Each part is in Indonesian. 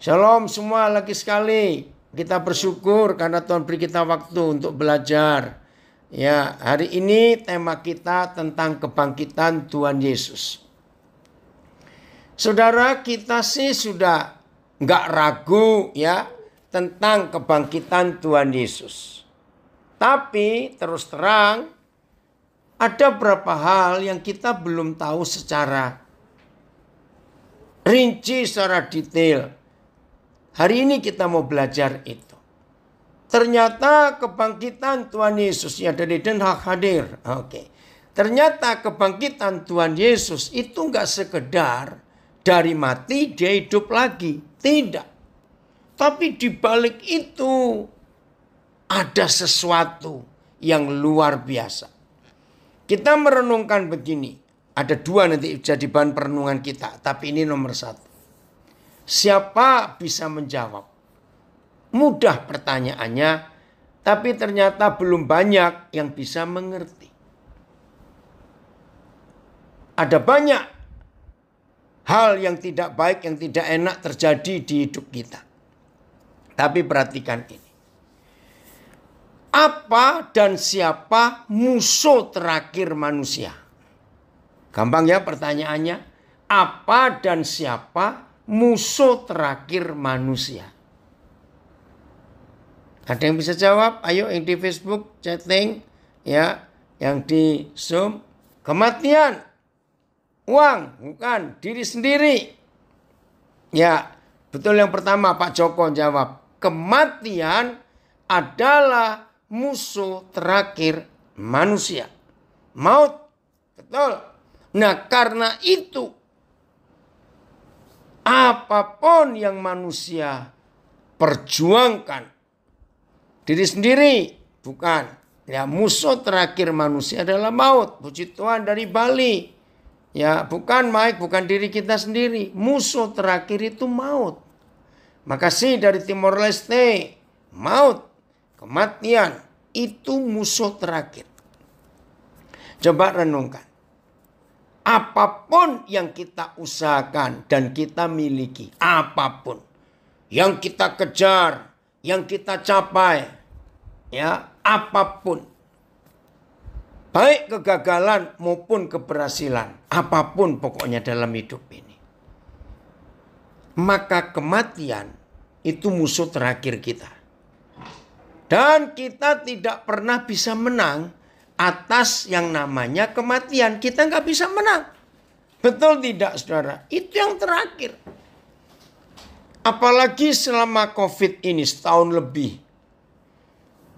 Shalom semua lagi sekali. Kita bersyukur karena Tuhan beri kita waktu untuk belajar. Ya, hari ini tema kita tentang kebangkitan Tuhan Yesus. Saudara, kita sih sudah nggak ragu ya tentang kebangkitan Tuhan Yesus. Tapi terus terang ada beberapa hal yang kita belum tahu secara rinci, secara detail. Hari ini kita mau belajar itu. Ternyata kebangkitan Tuhan Yesus ya dari Den Haag hadir. Oke. Ternyata kebangkitan Tuhan Yesus itu enggak sekedar dari mati dia hidup lagi. Tidak. Tapi di balik itu ada sesuatu yang luar biasa. Kita merenungkan begini. Ada dua nanti jadi bahan perenungan kita. Tapi ini nomor satu. Siapa bisa menjawab? Mudah pertanyaannya, tapi ternyata belum banyak yang bisa mengerti. Ada banyak hal yang tidak baik, yang tidak enak terjadi di hidup kita. Tapi perhatikan ini. Apa dan siapa musuh terakhir manusia? Gampang ya pertanyaannya. Apa dan siapa musuh terakhir manusia? Ada yang bisa jawab? Ayo yang di Facebook chatting ya, yang di Zoom. Kematian. Uang, bukan diri sendiri. Ya, betul yang pertama Pak Joko jawab. Kematian adalah musuh terakhir manusia. Maut. Betul. Nah, karena itu apapun yang manusia perjuangkan, diri sendiri bukan. Ya, musuh terakhir manusia adalah maut. Puji Tuhan dari Bali. Ya, bukan Mike, bukan diri kita sendiri. Musuh terakhir itu maut. Makasih dari Timor Leste. Maut, kematian itu musuh terakhir. Coba renungkan. Apapun yang kita usahakan dan kita miliki, apapun yang kita kejar, yang kita capai, ya, apapun, baik kegagalan maupun keberhasilan, apapun pokoknya dalam hidup ini, maka kematian itu musuh terakhir kita. Dan kita tidak pernah bisa menang atas yang namanya kematian. Kita nggak bisa menang. Betul tidak saudara? Itu yang terakhir. Apalagi selama COVID ini setahun lebih.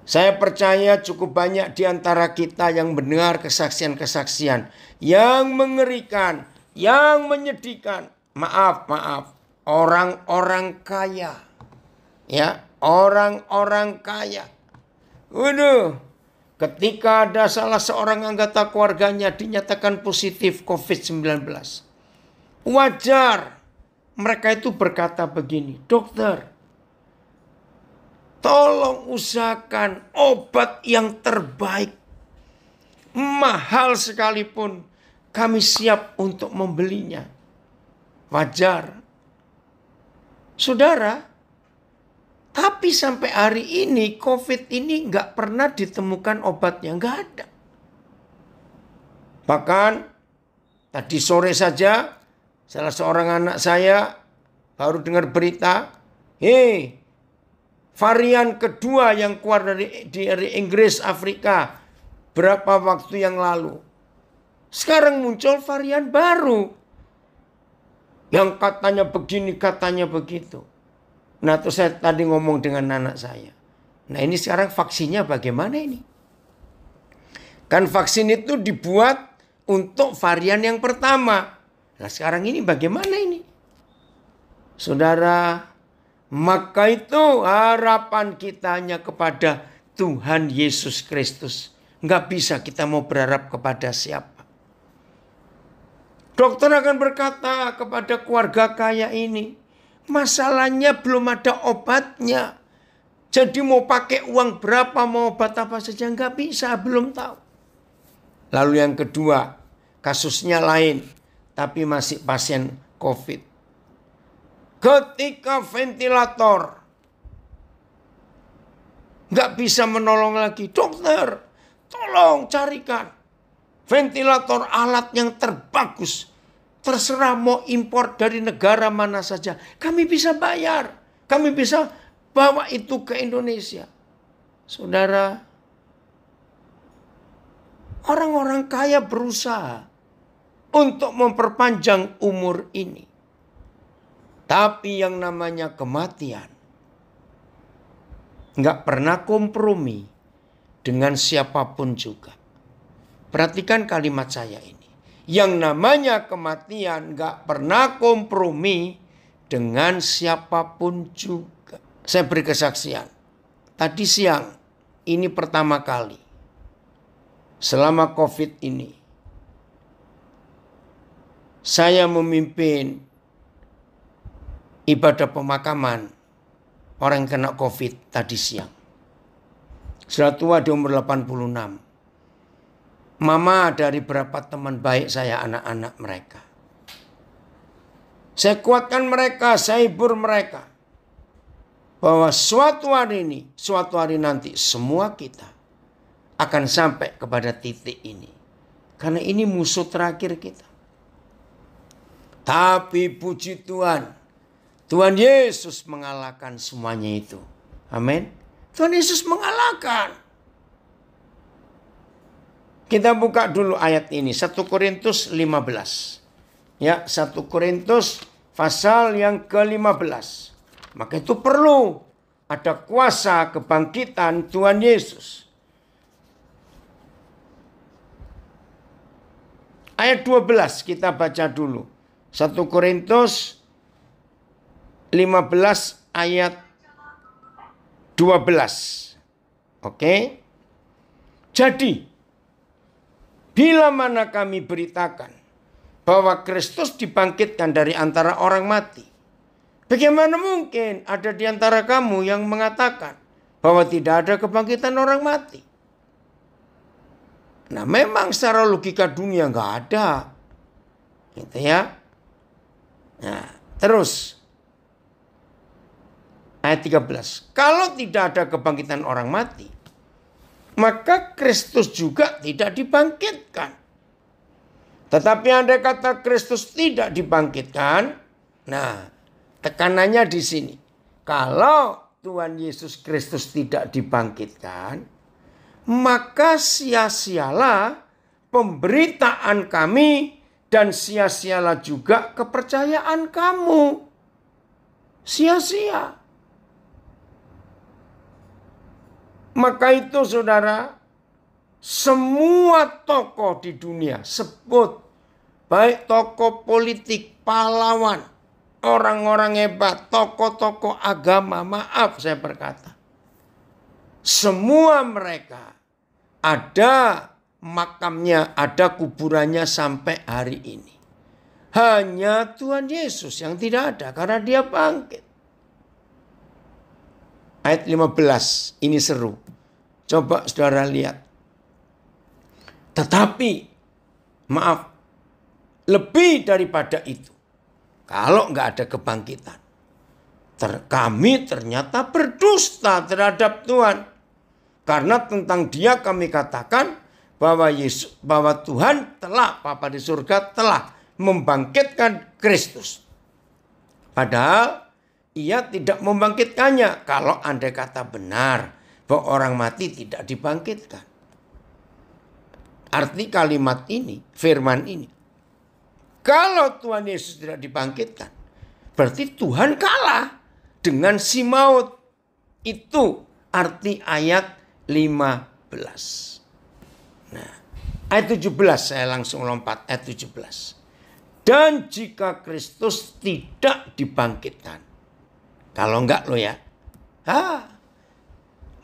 Saya percaya cukup banyak di antara kita yang mendengar kesaksian-kesaksian yang mengerikan, yang menyedihkan. Maaf. Orang-orang kaya. Ya, orang-orang kaya. Waduh. Ketika ada salah seorang anggota keluarganya dinyatakan positif COVID-19. Wajar mereka itu berkata begini, dokter, tolong usahakan obat yang terbaik. Mahal sekalipun kami siap untuk membelinya. Wajar. Saudara, tapi sampai hari ini COVID ini nggak pernah ditemukan obatnya, nggak ada. Bahkan tadi sore saja salah seorang anak saya baru dengar berita, varian kedua yang keluar dari Inggris, Afrika berapa waktu yang lalu. Sekarang muncul varian baru yang katanya begini, katanya begitu. Nah, terus saya tadi ngomong dengan anak saya. Nah, ini sekarang vaksinnya bagaimana ini? Kan vaksin itu dibuat untuk varian yang pertama. Nah, sekarang ini bagaimana ini? Saudara, maka itu harapan kita hanya kepada Tuhan Yesus Kristus. Nggak bisa kita mau berharap kepada siapa. Dokter akan berkata kepada keluarga kaya ini, masalahnya belum ada obatnya. Jadi mau pakai uang berapa, mau obat apa saja nggak bisa, belum tahu. Lalu yang kedua, kasusnya lain, tapi masih pasien COVID. Ketika ventilator nggak bisa menolong lagi, dokter tolong carikan ventilator alat yang terbagus. Terserah mau impor dari negara mana saja. Kami bisa bayar. Kami bisa bawa itu ke Indonesia. Saudara, orang-orang kaya berusaha untuk memperpanjang umur ini. Tapi yang namanya kematian nggak pernah kompromi dengan siapapun juga. Perhatikan kalimat saya ini. Yang namanya kematian gak pernah kompromi dengan siapapun juga. Saya beri kesaksian. Tadi siang, ini pertama kali selama COVID ini, saya memimpin ibadah pemakaman orang yang kena COVID tadi siang. Sudah tua di umur 86. Mama dari beberapa teman baik saya, anak-anak mereka. Saya kuatkan mereka, saya hibur mereka. Bahwa suatu hari ini, suatu hari nanti semua kita akan sampai kepada titik ini. Karena ini musuh terakhir kita. Tapi puji Tuhan, Tuhan Yesus mengalahkan semuanya itu. Amin. Tuhan Yesus mengalahkan. Kita buka dulu ayat ini, 1 Korintus 15. Ya, 1 Korintus pasal yang ke-15. Maka itu perlu ada kuasa kebangkitan Tuhan Yesus. Ayat 12 kita baca dulu. 1 Korintus 15 ayat 12. Oke. Jadi, bila mana kami beritakan bahwa Kristus dibangkitkan dari antara orang mati, bagaimana mungkin ada di antara kamu yang mengatakan bahwa tidak ada kebangkitan orang mati? Nah, memang secara logika dunia nggak ada. Gitu ya. Nah, terus ayat 13. Kalau tidak ada kebangkitan orang mati, maka Kristus juga tidak dibangkitkan. Tetapi andai kata Kristus tidak dibangkitkan, nah tekanannya di sini. Kalau Tuhan Yesus Kristus tidak dibangkitkan, maka sia-sialah pemberitaan kami dan sia-sialah juga kepercayaan kamu. Sia-sia. Maka itu saudara, semua tokoh di dunia sebut, baik tokoh politik, pahlawan, orang-orang hebat, tokoh-tokoh agama, maaf saya berkata, semua mereka ada makamnya, ada kuburannya sampai hari ini. Hanya Tuhan Yesus yang tidak ada karena dia bangkit. Ayat 15, ini seru. Coba saudara lihat. Tetapi, maaf, lebih daripada itu. Kalau nggak ada kebangkitan, kami ternyata berdusta terhadap Tuhan. Karena tentang dia kami katakan bahwa Tuhan telah, Bapa di surga telah membangkitkan Kristus. Padahal ia tidak membangkitkannya kalau andai kata benar bahwa orang mati tidak dibangkitkan. Arti kalimat ini, firman ini, kalau Tuhan Yesus tidak dibangkitkan, berarti Tuhan kalah dengan si maut. Itu arti ayat 15. Nah, ayat 17 saya langsung lompat ayat 17. Dan jika Kristus tidak dibangkitkan, kalau enggak lo ya,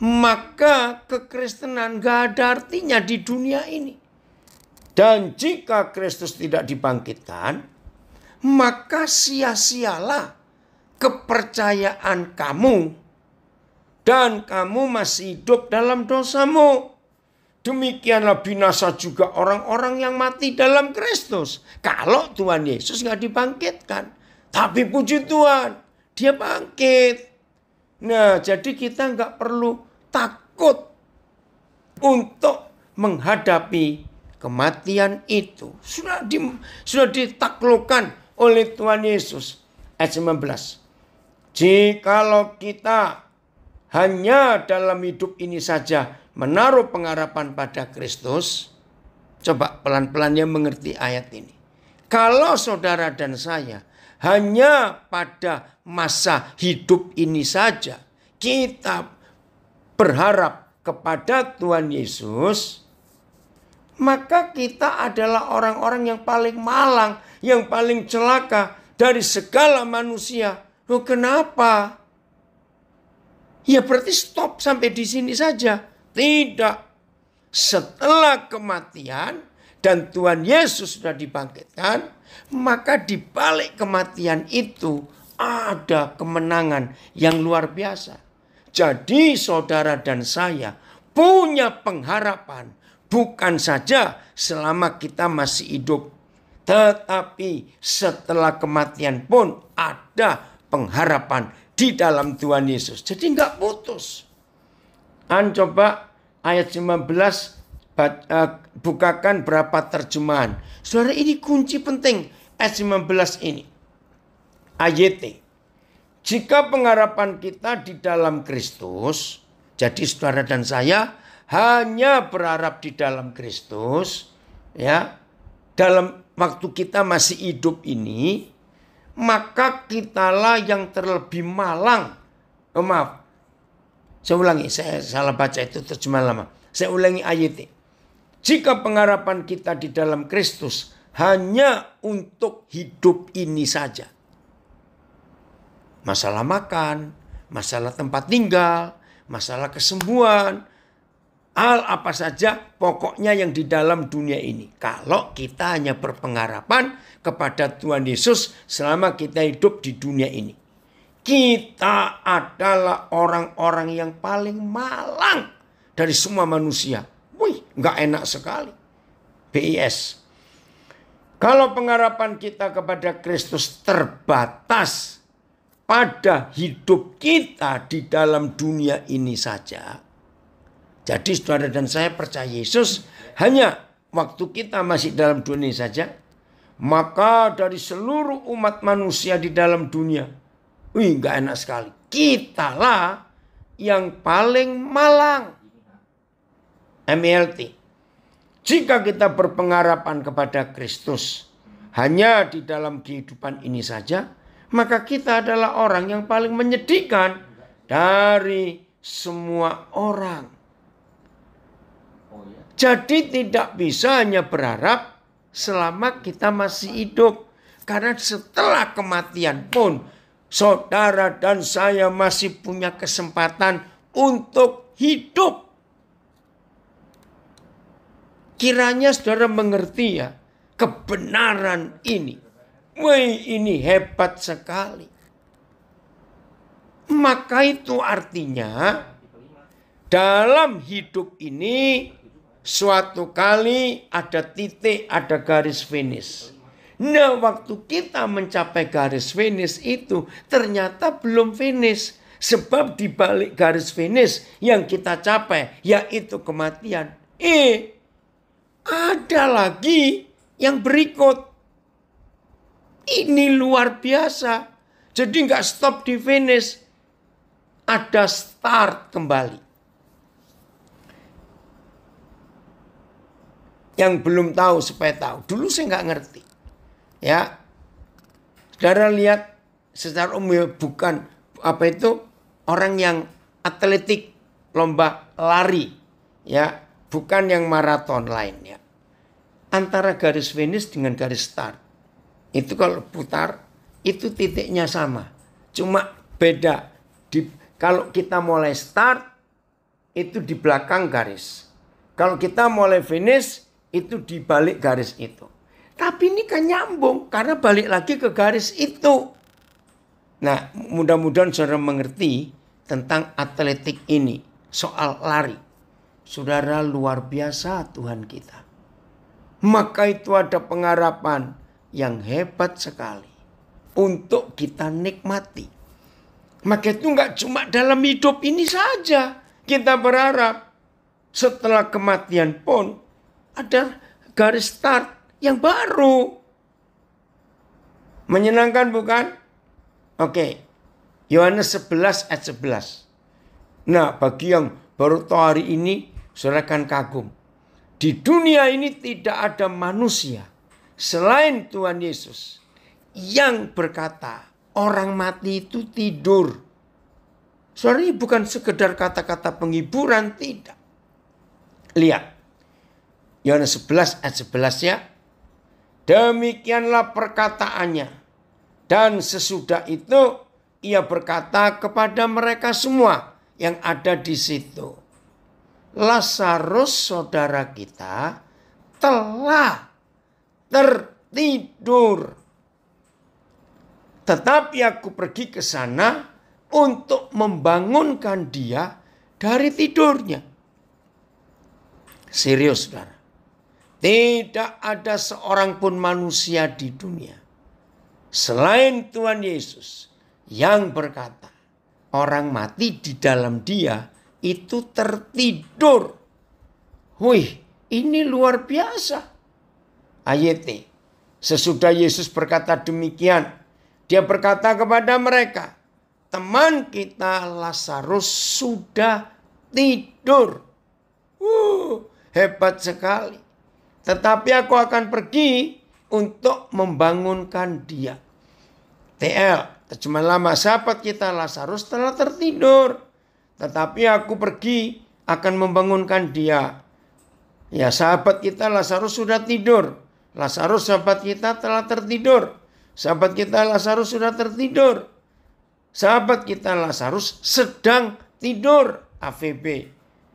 maka kekristenan gak ada artinya di dunia ini. Dan jika Kristus tidak dibangkitkan, maka sia-sialah kepercayaan kamu. Dan kamu masih hidup dalam dosamu. Demikianlah binasa juga orang-orang yang mati dalam Kristus. Kalau Tuhan Yesus gak dibangkitkan. Tapi puji Tuhan, dia bangkit. Nah, jadi kita nggak perlu takut untuk menghadapi kematian itu. Sudah ditaklukkan oleh Tuhan Yesus. Ayat 19. Jikalau kita hanya dalam hidup ini saja menaruh pengharapan pada Kristus. Coba pelan-pelan ya mengerti ayat ini. Kalau saudara dan saya hanya pada masa hidup ini saja kita berharap kepada Tuhan Yesus, maka kita adalah orang-orang yang paling malang, yang paling celaka dari segala manusia. Loh, kenapa? Ya berarti stop sampai di sini saja. Tidak. Setelah kematian dan Tuhan Yesus sudah dibangkitkan, maka di balik kematian itu ada kemenangan yang luar biasa. Jadi saudara dan saya punya pengharapan bukan saja selama kita masih hidup, tetapi setelah kematian pun ada pengharapan di dalam Tuhan Yesus. Jadi nggak putus. Coba ayat 19 bukakan berapa terjemahan. Saudara, ini kunci penting ayat 19 ini. AYT. Jika pengharapan kita di dalam Kristus, jadi saudara dan saya hanya berharap di dalam Kristus, ya, dalam waktu kita masih hidup ini, maka kitalah yang terlebih malang. Maaf. Saya ulangi, saya salah baca itu terjemahan lama. Saya ulangi ayat. Jika pengharapan kita di dalam Kristus hanya untuk hidup ini saja. Masalah makan, masalah tempat tinggal, masalah kesembuhan, hal apa saja pokoknya yang di dalam dunia ini. Kalau kita hanya berpengharapan kepada Tuhan Yesus selama kita hidup di dunia ini. Kita adalah orang-orang yang paling malang dari semua manusia. Wih, gak enak sekali. BIS. Kalau pengharapan kita kepada Kristus terbatas pada hidup kita di dalam dunia ini saja. Jadi saudara dan saya percaya Yesus hanya waktu kita masih dalam dunia ini saja. Maka dari seluruh umat manusia di dalam dunia, wih, gak enak sekali. Kitalah yang paling malang. MELT. Jika kita berpengharapan kepada Kristus hanya di dalam kehidupan ini saja, maka kita adalah orang yang paling menyedihkan dari semua orang. Jadi tidak bisa hanya berharap selama kita masih hidup. Karena setelah kematian pun saudara dan saya masih punya kesempatan untuk hidup. Kiranya saudara mengerti ya kebenaran ini. Wih, ini hebat sekali. Maka itu artinya dalam hidup ini suatu kali ada titik, ada garis finish. Nah, waktu kita mencapai garis finish itu ternyata belum finish. Sebab di balik garis finish yang kita capai yaitu kematian. Ada lagi yang berikut. Ini luar biasa. Jadi nggak stop di finish. Ada start kembali. Yang belum tahu supaya tahu. Dulu saya nggak ngerti. Ya, saudara lihat secara umum bukan apa itu orang yang atletik lomba lari, ya, bukan yang maraton lainnya. Antara garis finish dengan garis start itu kalau putar itu titiknya sama, cuma beda. Kalau kita mulai start itu di belakang garis, kalau kita mulai finish itu di balik garis itu. Tapi ini kan nyambung karena balik lagi ke garis itu. Nah, mudah-mudahan saudara mengerti tentang atletik ini, soal lari. Saudara, luar biasa Tuhan kita. Maka itu ada pengharapan yang hebat sekali untuk kita nikmati. Maka itu nggak cuma dalam hidup ini saja. Kita berharap setelah kematian pun ada garis start yang baru. Menyenangkan bukan? Oke. Yohanes 11 ayat 11. Nah, bagi yang baru tahu hari ini, saudara akan kagum. Di dunia ini tidak ada manusia selain Tuhan Yesus yang berkata orang mati itu tidur. Saudara, ini bukan sekedar kata-kata penghiburan, tidak. Lihat. Yohanes 11 ayat 11 ya. Demikianlah perkataannya. Dan sesudah itu ia berkata kepada mereka semua yang ada di situ. Lazarus saudara kita telah tertidur. Tetapi aku pergi ke sana untuk membangunkan dia dari tidurnya. Serius, saudara. Tidak ada seorang pun manusia di dunia selain Tuhan Yesus yang berkata orang mati di dalam dia itu tertidur. Wih, ini luar biasa. Ayat sesudah Yesus berkata demikian, dia berkata kepada mereka, teman kita Lazarus sudah tidur. Hebat sekali. Tetapi aku akan pergi untuk membangunkan dia. TL, terjemahan lama, sahabat kita Lazarus telah tertidur. Tetapi aku pergi akan membangunkan dia. Ya, sahabat kita Lazarus sudah tidur. Lazarus sahabat kita telah tertidur. Sahabat kita Lazarus sudah tertidur. Sahabat kita Lazarus sedang tidur. AVB.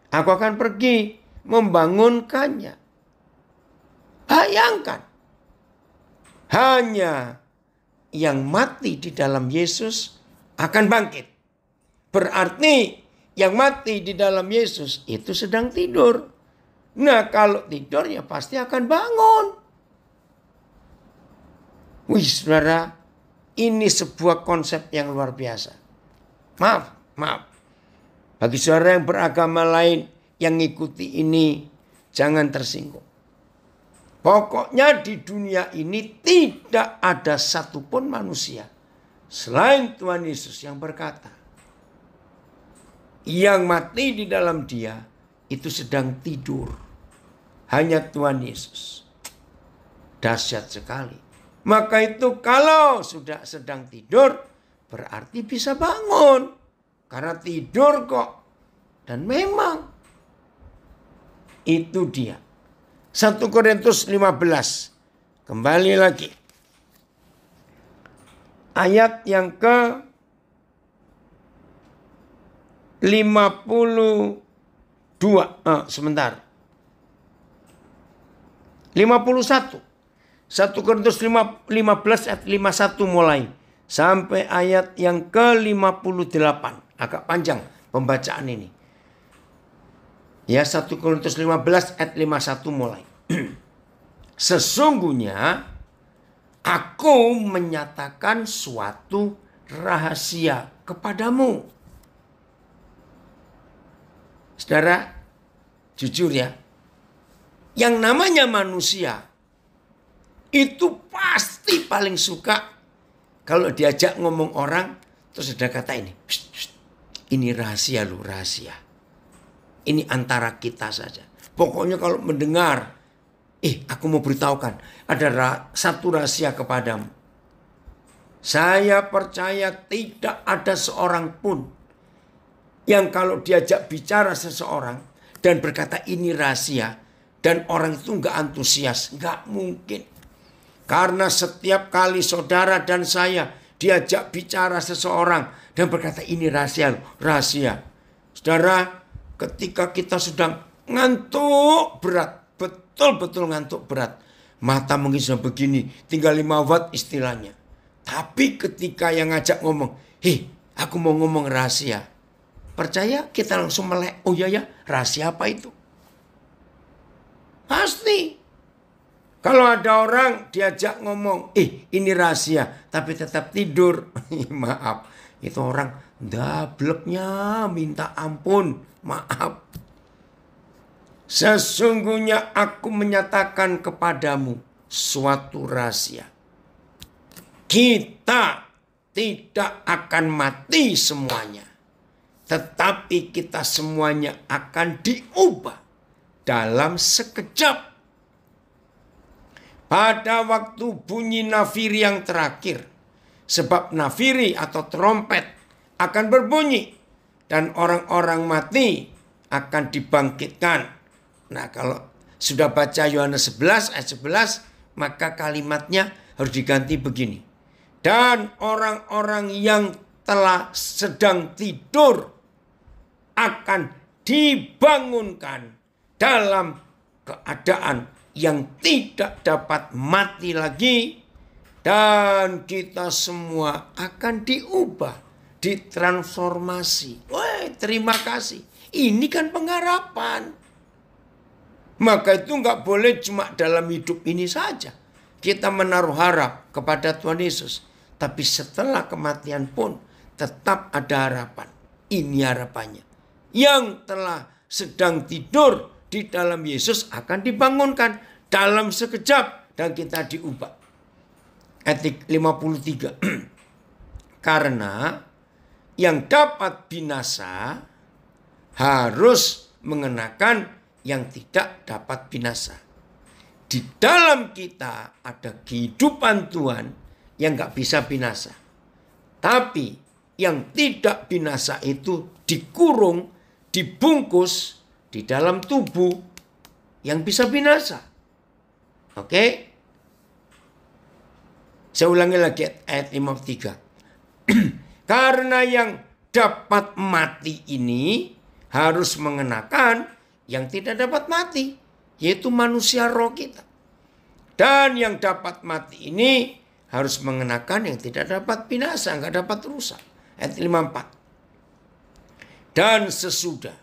Aku akan pergi membangunkannya. Bayangkan. Hanya yang mati di dalam Yesus akan bangkit. Berarti yang mati di dalam Yesus itu sedang tidur. Nah, kalau tidur ya pasti akan bangun. Wih, saudara, ini sebuah konsep yang luar biasa. Maaf. Bagi saudara yang beragama lain yang ngikuti ini, jangan tersinggung. Pokoknya di dunia ini tidak ada satupun manusia selain Tuhan Yesus yang berkata, yang mati di dalam dia itu sedang tidur. Hanya Tuhan Yesus. Dahsyat sekali. Maka itu kalau sudah sedang tidur berarti bisa bangun. Karena tidur kok. Dan memang itu dia. 1 Korintus 15. Kembali lagi. Ayat yang ke 52. Sebentar. 51. 1 Korintus 15 ayat 51 mulai. Sampai ayat yang ke 58. Agak panjang pembacaan ini. Ya, 1 Korintus 15 ayat 51 mulai. Sesungguhnya aku menyatakan suatu rahasia kepadamu. Saudara, jujur ya. Yang namanya manusia itu pasti paling suka kalau diajak ngomong orang terus ada kata ini. Ini rahasia lu, rahasia. Ini antara kita saja. Pokoknya kalau mendengar, aku mau beritahukan, ada satu rahasia kepadamu. Saya percaya tidak ada seorang pun yang kalau diajak bicara seseorang dan berkata ini rahasia, dan orang itu nggak antusias, nggak mungkin. Karena setiap kali saudara dan saya diajak bicara seseorang dan berkata ini rahasia, rahasia. Saudara, ketika kita sedang ngantuk berat, betul-betul ngantuk berat. Mata mungkin sudah begini, tinggal 5 watt istilahnya. Tapi ketika yang ngajak ngomong, aku mau ngomong rahasia. Percaya kita langsung melek, oh ya, rahasia apa itu? Pasti. Kalau ada orang diajak ngomong, ini rahasia, tapi tetap tidur. Maaf, Itu orang dableknya minta ampun, maaf. Sesungguhnya aku menyatakan kepadamu suatu rahasia. Kita tidak akan mati semuanya. Tetapi kita semuanya akan diubah dalam sekejap. Pada waktu bunyi nafiri yang terakhir. Sebab nafiri atau trompet akan berbunyi. Dan orang-orang mati akan dibangkitkan. Nah, kalau sudah baca Yohanes 11 ayat 11, maka kalimatnya harus diganti begini. Dan orang-orang yang telah sedang tidur akan dibangunkan dalam keadaan yang tidak dapat mati lagi. Dan kita semua akan diubah, ditransformasi. Wah, terima kasih. Ini kan pengharapan. Maka itu nggak boleh cuma dalam hidup ini saja. Kita menaruh harap kepada Tuhan Yesus. Tapi setelah kematian pun tetap ada harapan. Ini harapannya. Yang telah sedang tidur di dalam Yesus akan dibangunkan dalam sekejap. Dan kita diubah. Ayat 53. Karena yang dapat binasa harus mengenakan yang tidak dapat binasa. Di dalam kita ada kehidupan Tuhan yang gak bisa binasa. Tapi yang tidak binasa itu dikurung, dibungkus di dalam tubuh yang bisa binasa. Oke? Saya ulangi lagi ayat 53. Karena yang dapat mati ini harus mengenakan yang tidak dapat mati, yaitu manusia roh kita. Dan yang dapat mati ini harus mengenakan yang tidak dapat binasa, nggak dapat rusak. Ayat 54. Dan sesudah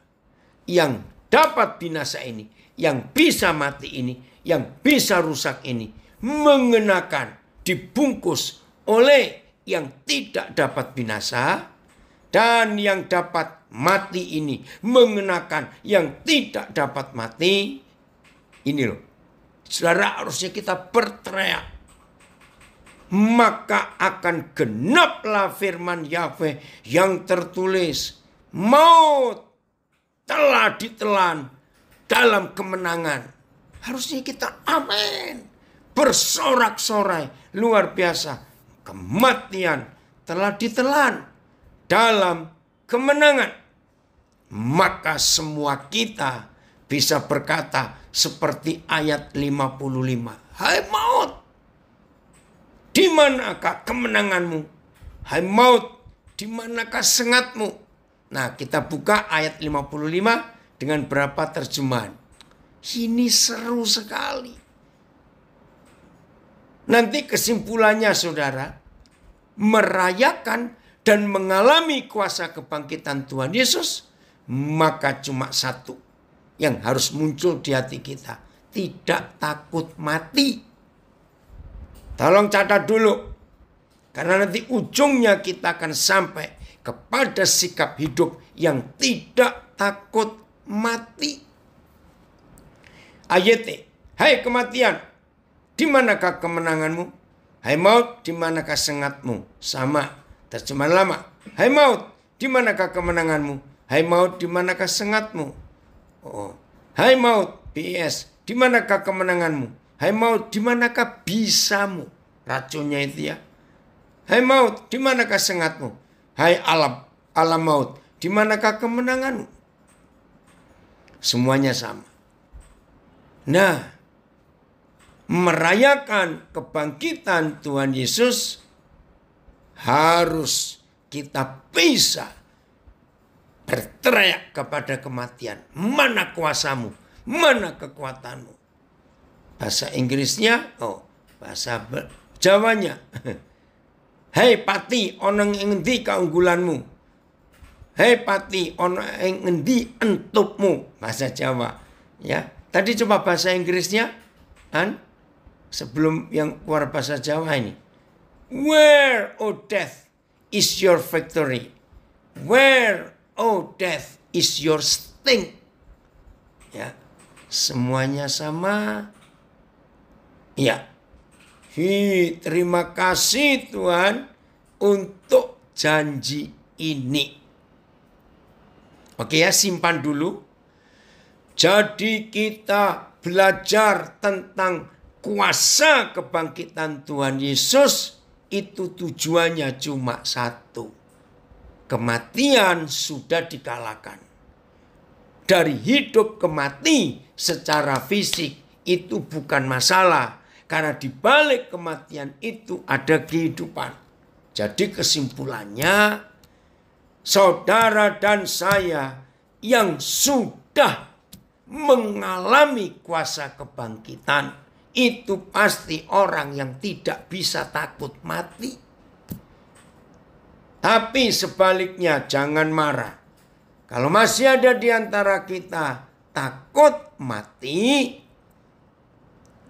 yang dapat binasa ini, yang bisa mati ini, yang bisa rusak ini, mengenakan, dibungkus oleh yang tidak dapat binasa, dan yang dapat mati ini mengenakan yang tidak dapat mati. Ini loh, saudara, harusnya kita berteriak. Maka akan genaplah firman Yahweh yang tertulis, maut telah ditelan dalam kemenangan. Harusnya kita amin, bersorak-sorai luar biasa. Kematian telah ditelan dalam kemenangan. Maka semua kita bisa berkata seperti ayat 55. Hai maut, di manakah kemenanganmu? Hai maut, di manakah sengatmu? Nah, kita buka ayat 55 dengan berapa terjemahan. Ini seru sekali. Nanti kesimpulannya saudara, merayakan dan mengalami kuasa kebangkitan Tuhan Yesus, maka cuma satu yang harus muncul di hati kita. Tidak takut mati. Tolong catat dulu. Karena nanti ujungnya kita akan sampai kepada sikap hidup yang tidak takut mati. Ayat, hai kematian, di manakah kemenanganmu? Hai maut, di manakah sengatmu? Sama, terjemahan lama. Hai maut, di manakah kemenanganmu? Hai maut, di manakah sengatmu? Oh. Hai maut, BS, di manakah kemenanganmu? Hai maut, di manakah bisamu? Racunnya itu ya. Hai maut, di manakah sengatmu? Hai alam maut, di manakah kemenanganmu? Semuanya sama. Nah, merayakan kebangkitan Tuhan Yesus harus kita bisa berteriak kepada kematian. Mana kuasamu? Mana kekuatanmu? Bahasa Inggrisnya, bahasa Jawanya. Hei pati, oneng endi keunggulanmu? Hei pati, oneng endi entupmu? Bahasa Jawa. Ya, tadi coba bahasa Inggrisnya, sebelum yang keluar bahasa Jawa ini. Where, O death, is your victory? Where, oh death, is your sting? Ya, semuanya sama. Ya, terima kasih Tuhan untuk janji ini. Oke ya, simpan dulu. Jadi kita belajar tentang kuasa kebangkitan Tuhan Yesus, itu tujuannya cuma satu. Kematian sudah dikalahkan. Dari hidup ke mati secara fisik itu bukan masalah. Karena di balik kematian itu ada kehidupan. Jadi kesimpulannya, saudara dan saya yang sudah mengalami kuasa kebangkitan, itu pasti orang yang tidak bisa takut mati. Tapi sebaliknya jangan marah. Kalau masih ada di antara kita takut mati,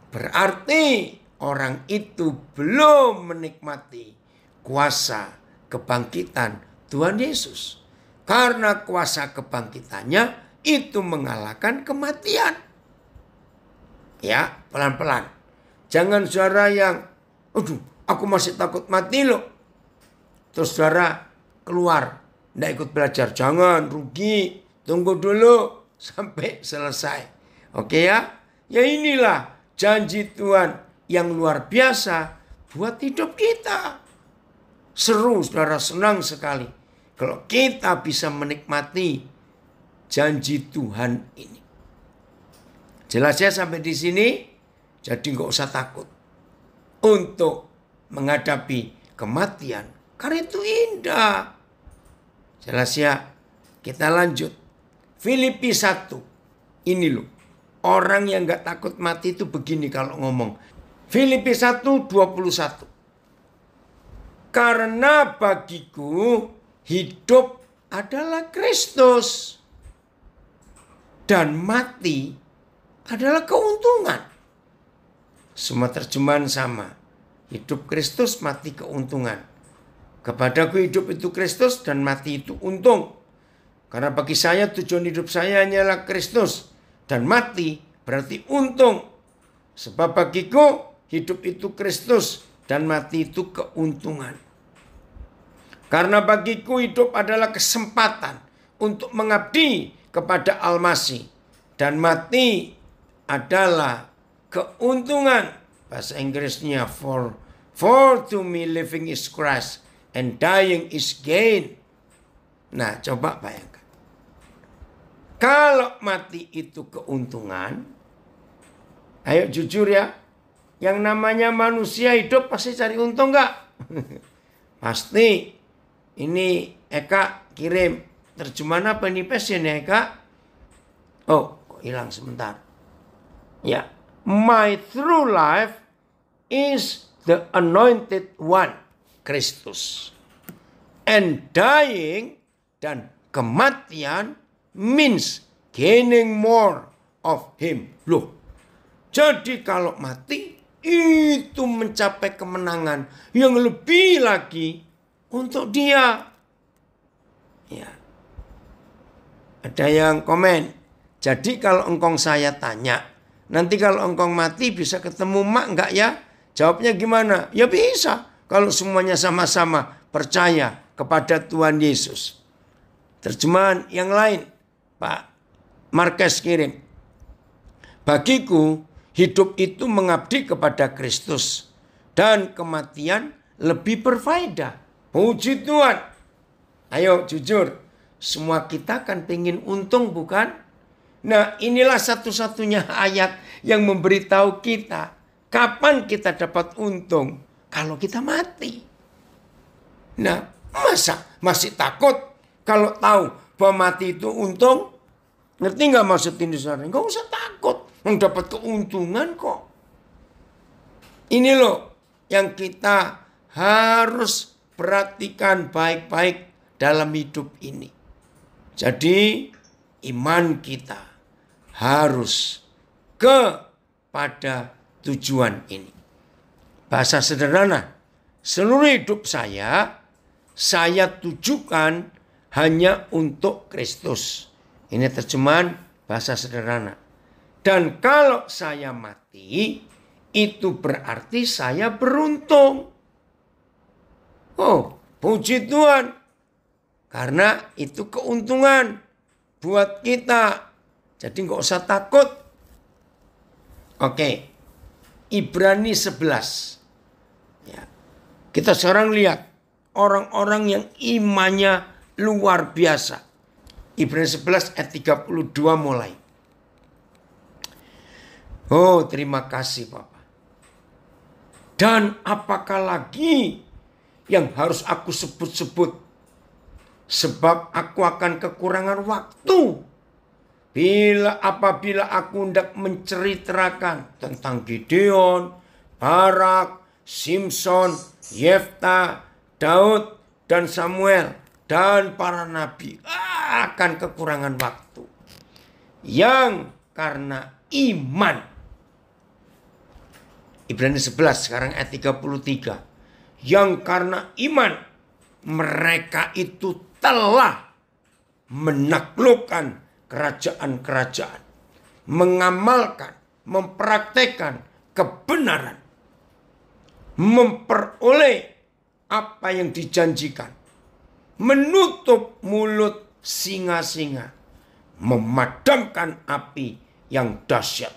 berarti orang itu belum menikmati kuasa kebangkitan Tuhan Yesus. Karena kuasa kebangkitannya itu mengalahkan kematian. Ya, pelan-pelan. Jangan saudara yang, aduh, aku masih takut mati loh. Terus saudara keluar, tidak ikut belajar. Jangan, rugi. Tunggu dulu sampai selesai. Oke ya? Ya inilah janji Tuhan yang luar biasa buat hidup kita. Seru, saudara, senang sekali kalau kita bisa menikmati janji Tuhan ini. Jelas ya sampai di sini? Jadi nggak usah takut untuk menghadapi kematian. Karena itu indah. Jelas ya? Kita lanjut. Filipi 1. Ini loh. Orang yang nggak takut mati itu begini kalau ngomong. Filipi 1:21. Karena bagiku hidup adalah Kristus. Dan mati adalah keuntungan. Semua terjemahan sama. Hidup Kristus, mati keuntungan. Kepadaku hidup itu Kristus dan mati itu untung. Karena bagi saya tujuan hidup saya hanyalah Kristus. Dan mati berarti untung. Sebab bagiku hidup itu Kristus dan mati itu keuntungan. Karena bagiku hidup adalah kesempatan untuk mengabdi kepada Al-Masih. Dan mati adalah keuntungan. Bahasa Inggrisnya for to me living is Christ and dying is gain. Nah, coba bayangkan. Kalau mati itu keuntungan, ayo jujur ya, yang namanya manusia hidup pasti cari untung nggak? Pasti. Ini Eka kirim terjemahan apa ini passion ya Eka? Oh, kok hilang sebentar. Ya, my true life is the anointed one, Kristus. And dying dan kematian means gaining more of him. Loh, jadi kalau mati itu mencapai kemenangan yang lebih lagi untuk dia. Ya. Ada yang komen. Jadi kalau engkong saya tanya, nanti kalau engkong mati bisa ketemu mak enggak ya? Jawabnya gimana? Ya bisa. Kalau semuanya sama-sama percaya kepada Tuhan Yesus. Terjemahan yang lain. Pak Marques kirim. Bagiku hidup itu mengabdi kepada Kristus. Dan kematian lebih berfaedah. Puji Tuhan. Ayo jujur. Semua kita kan pengen untung bukan? Nah inilah satu-satunya ayat yang memberitahu kita. Kapan kita dapat untung? Kalau kita mati. Nah masa masih takut kalau tahu bahwa mati itu untung? Ngerti gak maksud ini saudara? Gak usah takut. Mendapat keuntungan kok. Ini loh yang kita harus perhatikan baik-baik dalam hidup ini. Jadi iman kita harus kepada tujuan ini. Bahasa sederhana, seluruh hidup saya saya tujukan hanya untuk Kristus. Ini terjemahan bahasa sederhana. Dan kalau saya mati, itu berarti saya beruntung. Oh, puji Tuhan. Karena itu keuntungan buat kita. Jadi nggak usah takut. Oke, Ibrani 11. Ya. Kita sekarang lihat orang-orang yang imannya luar biasa. Ibrani 11 ayat 32 mulai. Oh, terima kasih Bapak. Dan apakah lagi yang harus aku sebut-sebut? Sebab aku akan kekurangan waktu. Apabila aku hendak menceritakan tentang Gideon, Barak, Simson, Yefta, Daud, dan Samuel, dan para nabi, akan kekurangan waktu. Yang karena iman. Ibrani 11 sekarang ayat 33. Yang karena iman mereka itu telah menaklukkan kerajaan-kerajaan, mengamalkan, mempraktekkan kebenaran, memperoleh apa yang dijanjikan, menutup mulut singa-singa, memadamkan api yang dahsyat.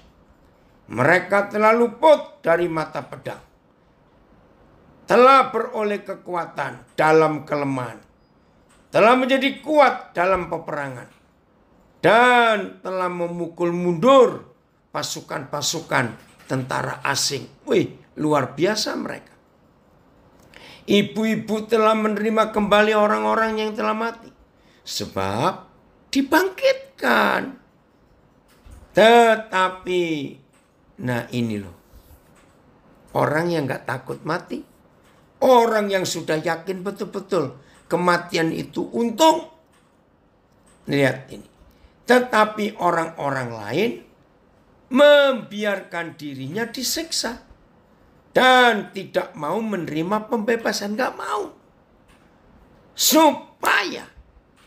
Mereka telah luput dari mata pedang, telah beroleh kekuatan dalam kelemahan, telah menjadi kuat dalam peperangan, dan telah memukul mundur pasukan-pasukan tentara asing. Wih, luar biasa mereka. Ibu-ibu telah menerima kembali orang-orang yang telah mati. Sebab dibangkitkan. Tetapi, nah ini loh. Orang yang gak takut mati. Orang yang sudah yakin betul-betul kematian itu untung. Lihat ini. Tetapi orang-orang lain membiarkan dirinya disiksa. Dan tidak mau menerima pembebasan. Gak mau. Supaya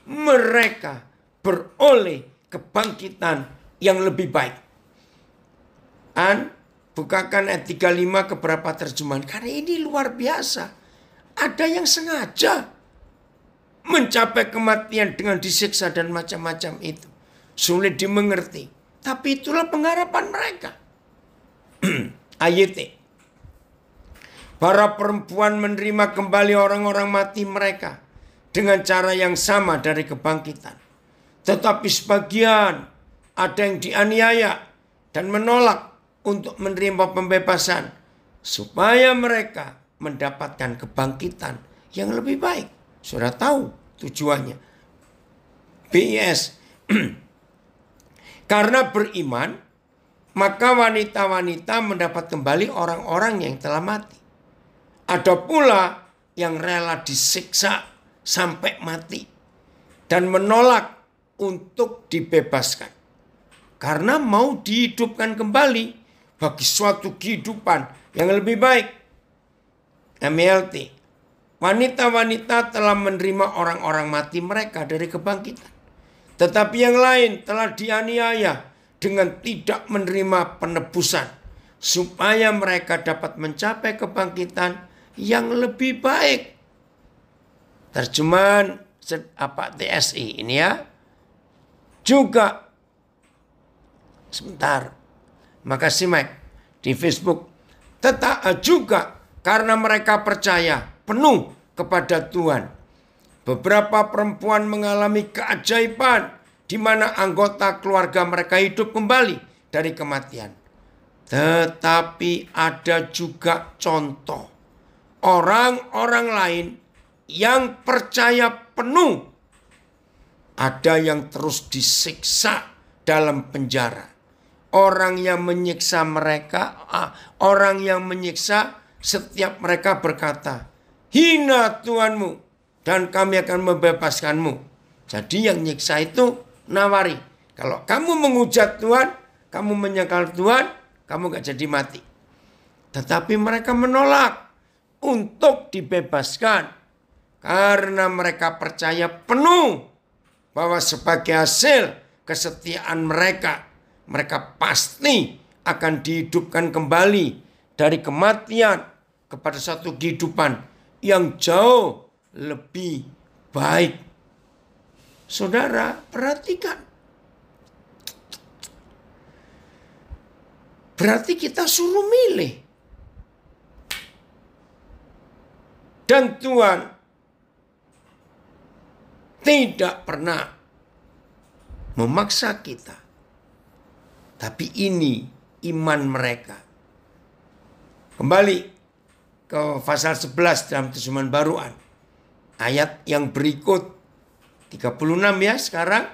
mereka beroleh kebangkitan yang lebih baik. Dan bukakan ayat 35 ke beberapa terjemahan. Karena ini luar biasa. Ada yang sengaja mencapai kematian dengan disiksa dan macam-macam itu. Sulit dimengerti. Tapi itulah pengharapan mereka. Ayat. Para perempuan menerima kembali orang-orang mati mereka dengan cara yang sama dari kebangkitan. Tetapi sebagian ada yang dianiaya dan menolak untuk menerima pembebasan. Supaya mereka mendapatkan kebangkitan yang lebih baik. Sudah tahu tujuannya. BIS. Karena beriman, maka wanita-wanita mendapat kembali orang-orang yang telah mati. Ada pula yang rela disiksa sampai mati dan menolak untuk dibebaskan. Karena mau dihidupkan kembali bagi suatu kehidupan yang lebih baik. MLT. Wanita-wanita telah menerima orang-orang mati mereka dari kebangkitan. Tetapi yang lain telah dianiaya dengan tidak menerima penebusan. Supaya mereka dapat mencapai kebangkitan yang lebih baik. Terjemahan TSI ini ya. Juga. Sebentar. Makasih Mike. Di Facebook. Juga karena mereka percaya penuh kepada Tuhan. Beberapa perempuan mengalami keajaiban di mana anggota keluarga mereka hidup kembali dari kematian. Tetapi ada juga contoh orang-orang lain yang percaya penuh. Ada yang terus disiksa dalam penjara. Orang yang menyiksa mereka, orang yang menyiksa setiap mereka berkata, hina Tuhanmu. Dan kami akan membebaskanmu. Jadi yang nyiksa itu nawari. Kalau kamu menghujat Tuhan, kamu menyangkal Tuhan, kamu gak jadi mati. Tetapi mereka menolak untuk dibebaskan. Karena mereka percaya penuh bahwa sebagai hasil kesetiaan mereka, mereka pasti akan dihidupkan kembali dari kematian kepada satu kehidupan yang jauh lebih baik. Saudara, perhatikan. Berarti kita suruh milih. Dan Tuhan tidak pernah memaksa kita. Tapi ini iman mereka. Kembali ke pasal 11 dalam Terjemahan Baruan. Ayat yang berikut 36 ya sekarang.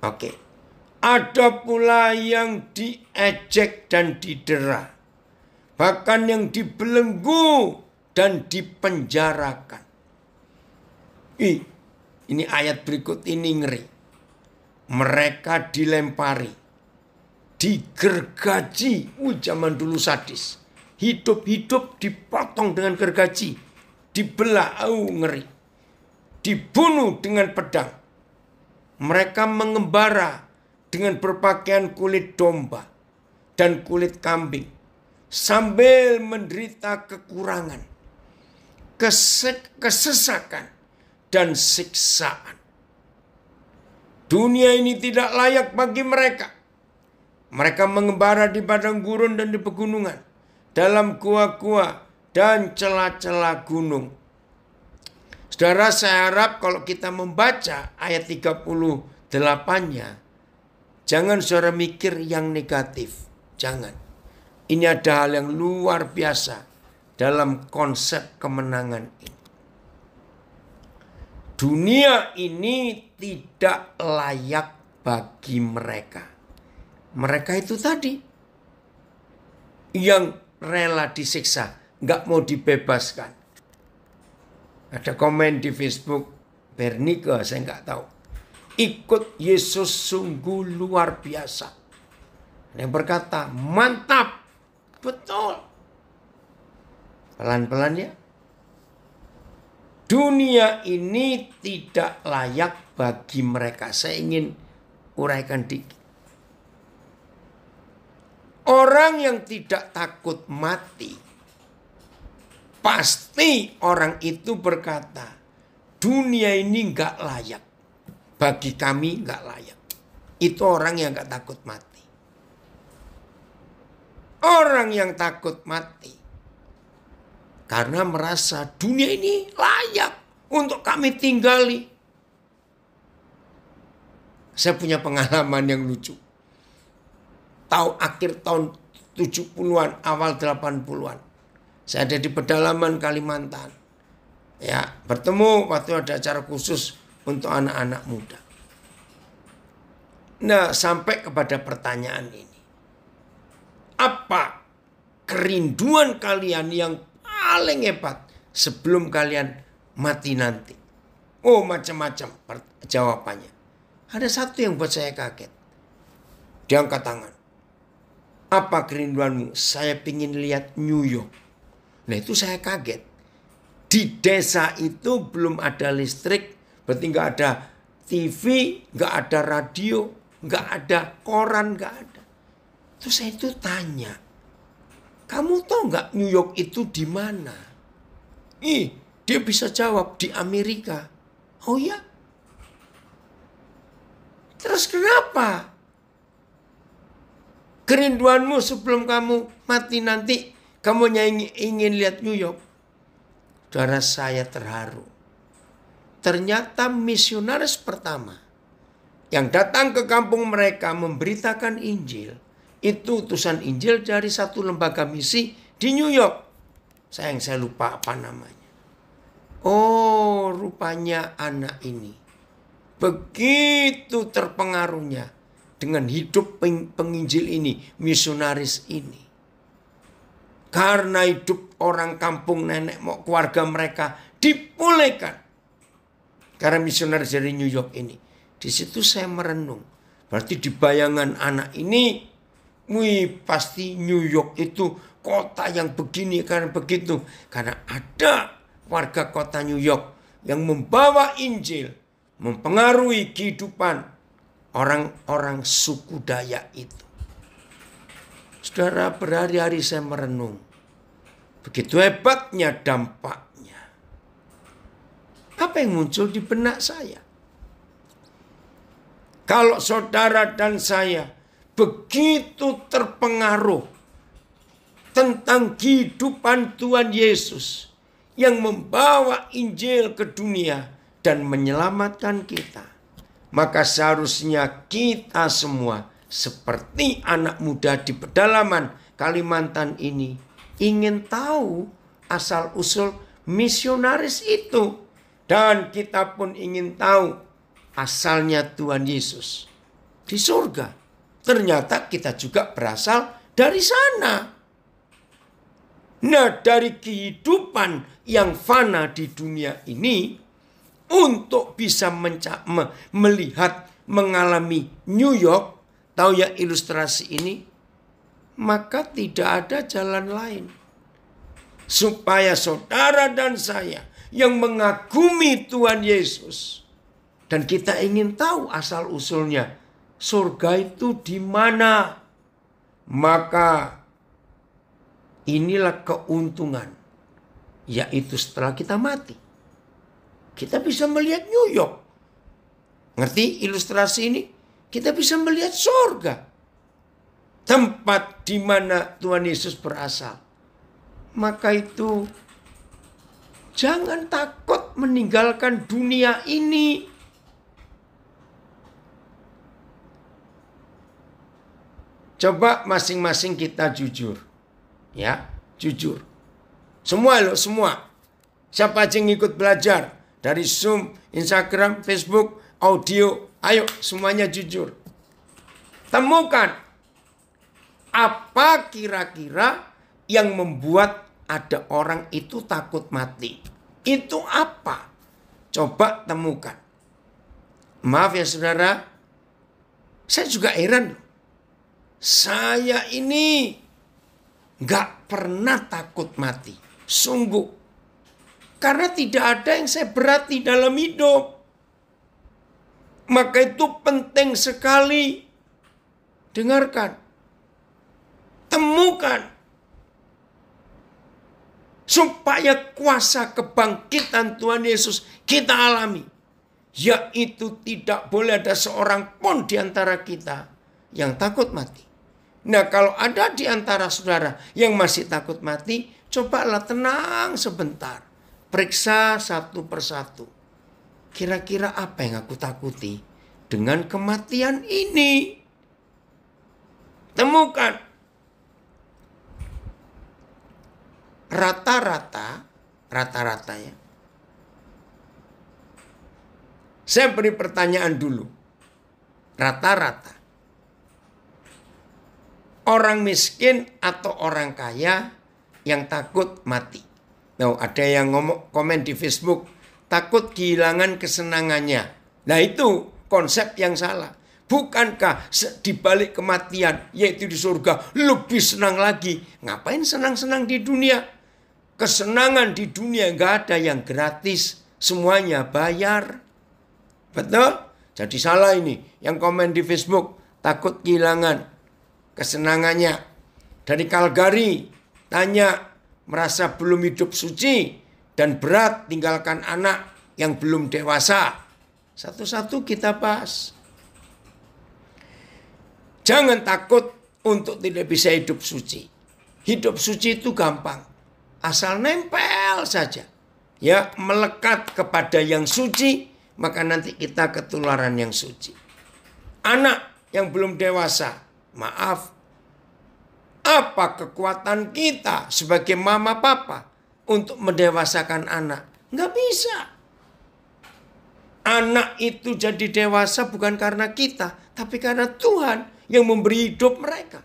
Oke. Ada pula yang diejek dan didera. Bahkan yang dibelenggu dan dipenjarakan. Ini ayat berikut ini ngeri. Mereka dilempari, digergaji. Zaman dulu sadis. Hidup-hidup dipotong dengan gergaji. Dibelah, ngeri. Dibunuh dengan pedang. Mereka mengembara dengan berpakaian kulit domba dan kulit kambing. Sambil menderita kekurangan, kesesakan, dan siksaan. Dunia ini tidak layak bagi mereka. Mereka mengembara di padang gurun dan di pegunungan, dalam gua-gua dan celah-celah gunung. Saudara, saya harap kalau kita membaca ayat 38-nya, jangan saudara mikir yang negatif. Jangan. Ini ada hal yang luar biasa dalam konsep kemenangan ini. Dunia ini tidak layak bagi mereka. Mereka itu tadi yang rela disiksa, nggak mau dibebaskan. Ada komen di Facebook, Bernika, saya nggak tahu. Ikut Yesus sungguh luar biasa. Yang berkata, mantap. Betul. Pelan-pelan ya. Dunia ini tidak layak bagi mereka. Saya ingin uraikan dikit. Orang yang tidak takut mati, pasti orang itu berkata, dunia ini gak layak. Bagi kami gak layak. Itu orang yang gak takut mati. Orang yang takut mati karena merasa dunia ini layak untuk kami tinggali. Saya punya pengalaman yang lucu. Akhir tahun 70-an, awal 80-an. Saya ada di pedalaman Kalimantan. Ya, bertemu waktu ada acara khusus untuk anak-anak muda. Nah, sampai kepada pertanyaan ini. Apa kerinduan kalian yang paling hebat sebelum kalian mati nanti? Oh, macam-macam jawabannya. Ada satu yang buat saya kaget. Dia angkat tangan. Apa kerinduanmu? Saya ingin lihat New York. Nah, itu saya kaget. Di desa itu belum ada listrik, berarti nggak ada TV, nggak ada radio, nggak ada koran, nggak ada. Terus saya itu tanya, kamu tahu nggak New York itu di mana? Dia bisa jawab di Amerika. Oh ya? Terus kenapa? Kerinduanmu sebelum kamu mati nanti, kamu ingin lihat New York. Saudara, saya terharu. Ternyata misionaris pertama yang datang ke kampung mereka memberitakan Injil, itu utusan Injil dari satu lembaga misi di New York. Saya lupa apa namanya. Oh, rupanya anak ini begitu terpengaruhnya dengan hidup penginjil ini, misionaris ini. Karena hidup orang kampung nenek moyang keluarga mereka dipulihkan. Karena misionaris dari New York ini. Di situ saya merenung. Berarti di bayangan anak ini, Wih, pasti New York itu kota yang begini karena begitu. Karena ada warga kota New York yang membawa Injil, mempengaruhi kehidupan orang-orang suku Dayak itu. Saudara, berhari-hari saya merenung. Begitu hebatnya dampaknya. Apa yang muncul di benak saya? Kalau saudara dan saya begitu terpengaruh tentang kehidupan Tuhan Yesus yang membawa Injil ke dunia dan menyelamatkan kita, maka seharusnya kita semua seperti anak muda di pedalaman Kalimantan ini ingin tahu asal-usul misionaris itu. Dan kita pun ingin tahu asalnya Tuhan Yesus di surga. Ternyata kita juga berasal dari sana. Nah, dari kehidupan yang fana di dunia ini, untuk bisa melihat, mengalami New York, tahu ya ilustrasi ini, maka tidak ada jalan lain. Supaya saudara dan saya yang mengagumi Tuhan Yesus, dan kita ingin tahu asal-usulnya, surga itu di mana? Maka inilah keuntungan, yaitu setelah kita mati, kita bisa melihat New York. Ngerti ilustrasi ini? Kita bisa melihat surga, tempat di mana Tuhan Yesus berasal. Maka itu jangan takut meninggalkan dunia ini. Coba masing-masing kita jujur. Ya, jujur. Semua loh, semua. Siapa aja yang ikut belajar dari Zoom, Instagram, Facebook, audio, ayo semuanya jujur. Temukan apa kira-kira yang membuat ada orang itu takut mati. Itu apa? Coba temukan. Maaf ya saudara, saya juga heran. Saya ini gak pernah takut mati. Sungguh. Karena tidak ada yang saya berati dalam hidup. Maka itu penting sekali. Dengarkan. Temukan. Supaya kuasa kebangkitan Tuhan Yesus kita alami. Yaitu tidak boleh ada seorang pun di antara kita yang takut mati. Nah, kalau ada di antara saudara yang masih takut mati, cobalah tenang sebentar. Periksa satu persatu. Kira-kira apa yang aku takuti dengan kematian ini? Temukan. Rata-rata ya. Saya beri pertanyaan dulu. Rata-rata. Orang miskin atau orang kaya yang takut mati. Nah, ada yang komen di Facebook, takut kehilangan kesenangannya. Nah, itu konsep yang salah. Bukankah di balik kematian, yaitu di surga, lebih senang lagi? Ngapain senang-senang di dunia? Kesenangan di dunia nggak ada yang gratis, semuanya bayar. Betul? Jadi salah ini. Yang komen di Facebook, takut kehilangan kesenangannya. Dari Calgary, tanya, merasa belum hidup suci dan berat tinggalkan anak yang belum dewasa. Satu-satu kita bahas. Jangan takut untuk tidak bisa hidup suci. Hidup suci itu gampang. Asal nempel saja. Ya, melekat kepada yang suci, maka nanti kita ketularan yang suci. Anak yang belum dewasa, maaf. Apa kekuatan kita sebagai mama papa untuk mendewasakan anak? Nggak bisa. Anak itu jadi dewasa bukan karena kita, tapi karena Tuhan yang memberi hidup mereka.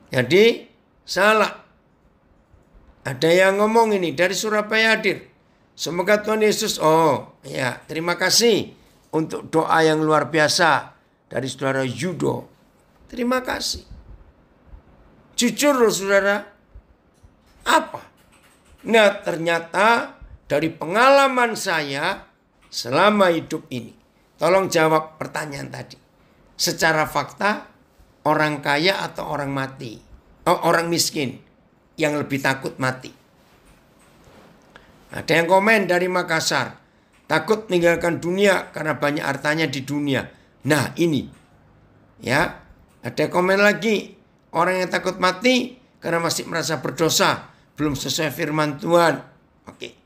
Jadi salah. Ada yang ngomong ini dari Surabaya hadir. Semoga Tuhan Yesus, terima kasih untuk doa yang luar biasa dari saudara Yudo. Terima kasih. Jujur loh saudara. Apa? Nah ternyata dari pengalaman saya selama hidup ini. Tolong jawab pertanyaan tadi. Secara fakta orang kaya atau orang mati? Orang miskin yang lebih takut mati. Ada yang komen dari Makassar. Takut meninggalkan dunia karena banyak hartanya di dunia. Nah ini. Ya. Ada komen lagi. Orang yang takut mati karena masih merasa berdosa. Belum sesuai firman Tuhan. Oke.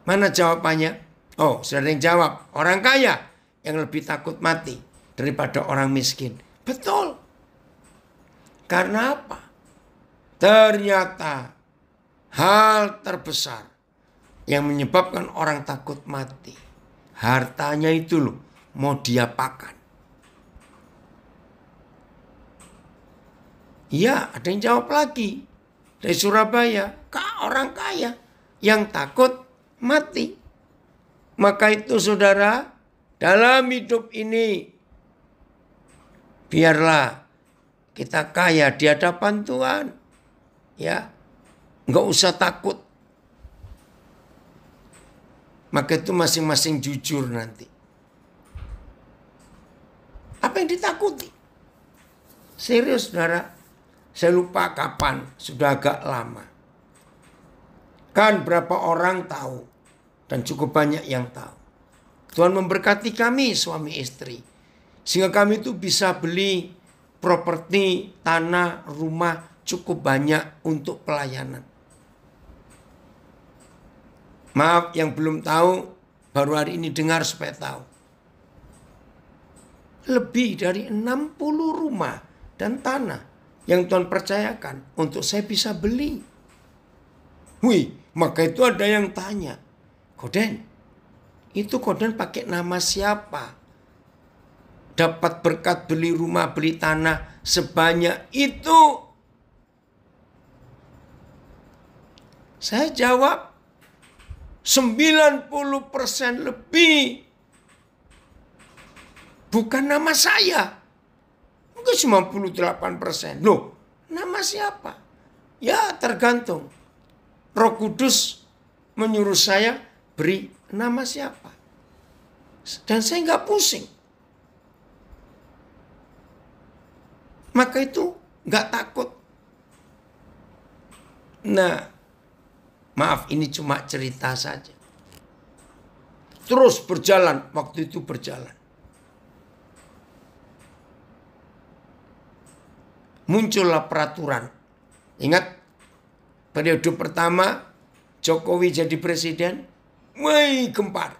Mana jawabannya? Oh, sudah ada yang jawab. Orang kaya yang lebih takut mati daripada orang miskin. Betul. Karena apa? Ternyata hal terbesar yang menyebabkan orang takut mati. Hartanya itu loh mau diapakan. Iya, ada yang jawab lagi. Dari Surabaya, orang kaya yang takut mati. Maka itu saudara, dalam hidup ini biarlah kita kaya di hadapan Tuhan. Ya, enggak usah takut. Maka itu masing-masing jujur nanti. Apa yang ditakuti? Serius saudara, saya lupa kapan, sudah agak lama. Kan berapa orang tahu dan cukup banyak yang tahu. Tuhan memberkati kami suami istri. Sehingga kami itu bisa beli properti, tanah, rumah cukup banyak untuk pelayanan. Maaf yang belum tahu, baru hari ini dengar supaya tahu. Lebih dari 60 rumah dan tanah yang Tuhan percayakan untuk saya bisa beli. Wih, maka itu ada yang tanya, Koden, itu Koden pakai nama siapa? Dapat berkat beli rumah, beli tanah sebanyak itu. Saya jawab, 90% lebih bukan nama saya. Mungkin 98%. Loh, nama siapa? Ya tergantung. Roh Kudus menyuruh saya beri nama siapa. Dan saya nggak pusing. Maka itu nggak takut. Nah, maaf ini cuma cerita saja. Terus berjalan, waktu itu berjalan. Muncullah peraturan. Ingat, periode pertama Jokowi jadi presiden, wih gempar.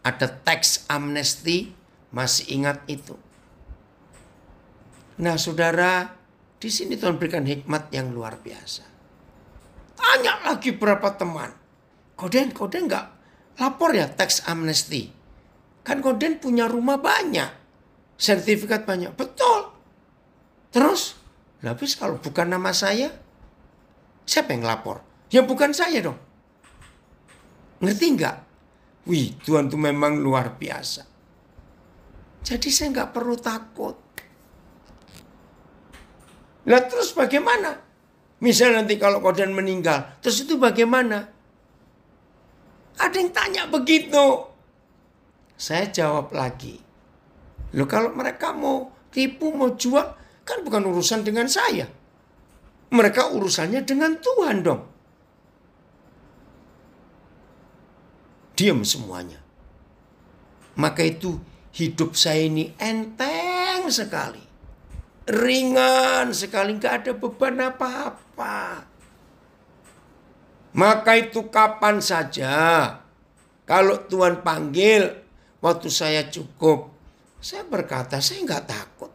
Ada tax amnesty, masih ingat itu. Nah saudara, di sini Tuhan berikan hikmat yang luar biasa. Tanya lagi berapa teman. Koden nggak lapor ya tax amnesty. Kan Koden punya rumah banyak. Sertifikat banyak. Betul. Terus, habis kalau bukan nama saya, siapa yang lapor? Ya bukan saya dong. Ngerti nggak? Wih, Tuhan tuh memang luar biasa. Jadi saya nggak perlu takut. Nah terus bagaimana? Misalnya nanti kalau Koden meninggal, terus itu bagaimana? Ada yang tanya begitu. Saya jawab lagi. Loh kalau mereka mau tipu, mau jual, kan bukan urusan dengan saya. Mereka urusannya dengan Tuhan dong. Diam semuanya. Maka itu hidup saya ini enteng sekali. Ringan sekali, gak ada beban apa-apa. Maka itu kapan saja, kalau Tuhan panggil, waktu saya cukup, saya berkata, saya gak takut.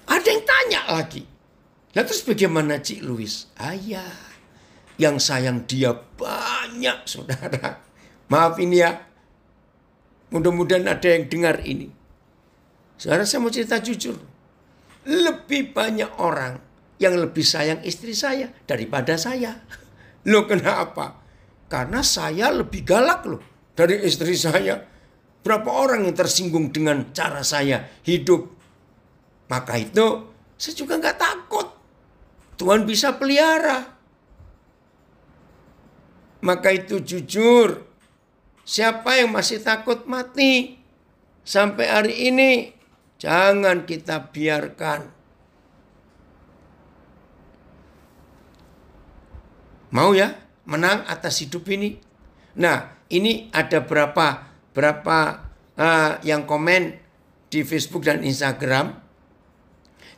Ada yang tanya lagi. Nah terus bagaimana Cik Louis? Ayah, yang sayang dia banyak saudara. Maaf ini ya, mudah-mudahan ada yang dengar ini. Saudara saya mau cerita jujur. Lebih banyak orang yang lebih sayang istri saya daripada saya. Loh kenapa? Karena saya lebih galak loh dari istri saya. Berapa orang yang tersinggung dengan cara saya hidup. Maka itu Saya juga nggak takut. Tuhan bisa pelihara. Maka itu jujur, siapa yang masih takut mati sampai hari ini, jangan kita biarkan. Mau ya menang atas hidup ini? Nah, ini ada berapa yang komen di Facebook dan Instagram.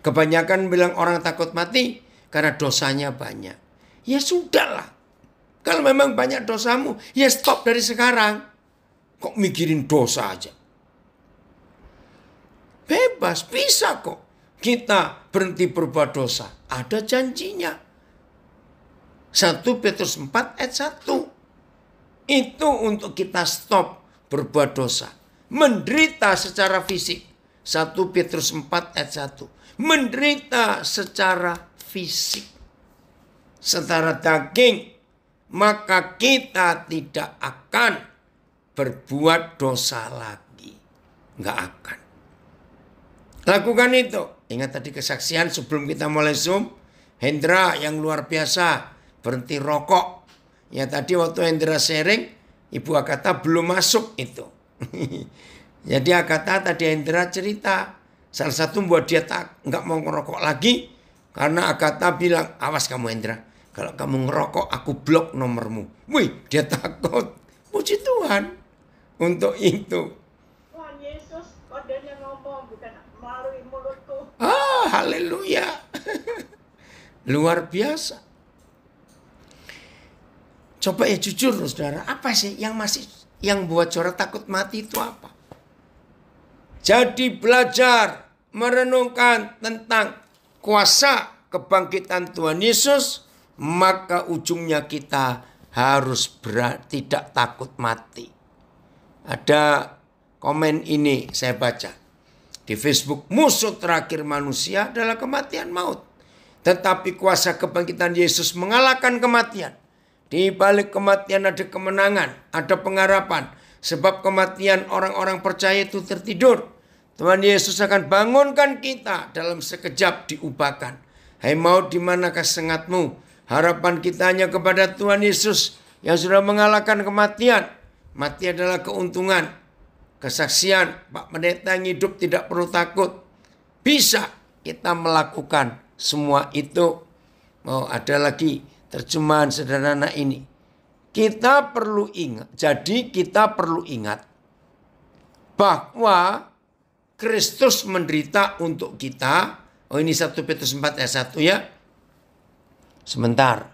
Kebanyakan bilang orang takut mati karena dosanya banyak. Ya sudahlah. Kalau memang banyak dosamu, ya stop dari sekarang. Kok mikirin dosa aja? Bebas, bisa kok. Kita berhenti berbuat dosa. Ada janjinya. 1 Petrus 4 ayat 1. Itu untuk kita stop berbuat dosa. Menderita secara fisik. 1 Petrus 4 ayat 1. Menderita secara fisik. Secara daging. Maka kita tidak akan berbuat dosa lagi. Nggak akan. Lakukan itu. Ingat tadi kesaksian sebelum kita mulai Zoom. Hendra yang luar biasa. Berhenti rokok. Ya tadi waktu Hendra sharing. Ibu Agatha belum masuk itu. Jadi Agatha tadi Hendra cerita. Salah satu buat dia nggak mau ngerokok lagi. Karena Agatha bilang, awas kamu Hendra. Kalau kamu ngerokok, aku blok nomormu. Wih, dia takut. Puji Tuhan untuk itu. Tuhan Yesus kodenya ngomong, bukan melalui mulutku. Haleluya. Luar biasa. Coba ya jujur loh saudara. Apa sih yang buat saudara takut mati itu apa? Jadi belajar merenungkan tentang kuasa kebangkitan Tuhan Yesus. Maka ujungnya kita harus tidak takut mati. Ada komen ini saya baca di Facebook. Musuh terakhir manusia adalah kematian maut. Tetapi kuasa kebangkitan Yesus mengalahkan kematian. Di balik kematian ada kemenangan, ada pengharapan. Sebab kematian orang-orang percaya itu tertidur. Tuhan Yesus akan bangunkan kita dalam sekejap diubahkan. Hai maut, di manakah sengatmu? Harapan kita hanya kepada Tuhan Yesus yang sudah mengalahkan kematian. Mati adalah keuntungan. Kesaksian Pak Pendeta yang hidup tidak perlu takut. Bisa kita melakukan semua itu. Ada lagi terjemahan sederhana ini. Kita perlu ingat. Jadi kita perlu ingat bahwa Kristus menderita untuk kita. Ini 1 Petrus 4 ayat 1 ya. Sebentar.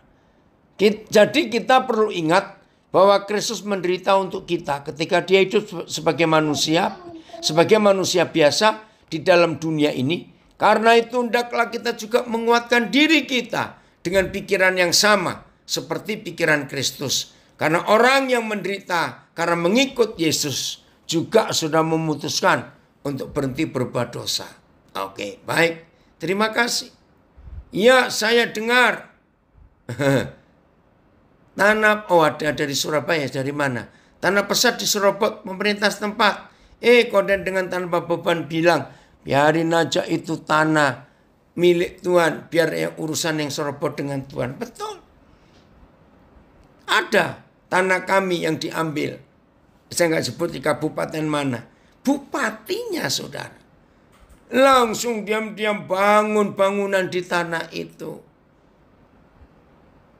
Jadi kita perlu ingat bahwa Kristus menderita untuk kita ketika dia hidup sebagai manusia biasa di dalam dunia ini. Karena itu hendaklah kita juga menguatkan diri kita dengan pikiran yang sama seperti pikiran Kristus. Karena orang yang menderita karena mengikut Yesus juga sudah memutuskan untuk berhenti berbuat dosa. Oke, baik. Terima kasih. Ya, saya dengar. Tanah, ada dari Surabaya, dari mana? Tanah Pesat diserobot pemerintah setempat. Koden dengan tanpa beban bilang, biarin aja itu tanah milik Tuhan, biar urusan yang serobot dengan Tuhan. Betul. Ada tanah kami yang diambil. Saya nggak sebut di kabupaten mana. Bupatinya saudara. Langsung diam-diam bangun bangunan di tanah itu.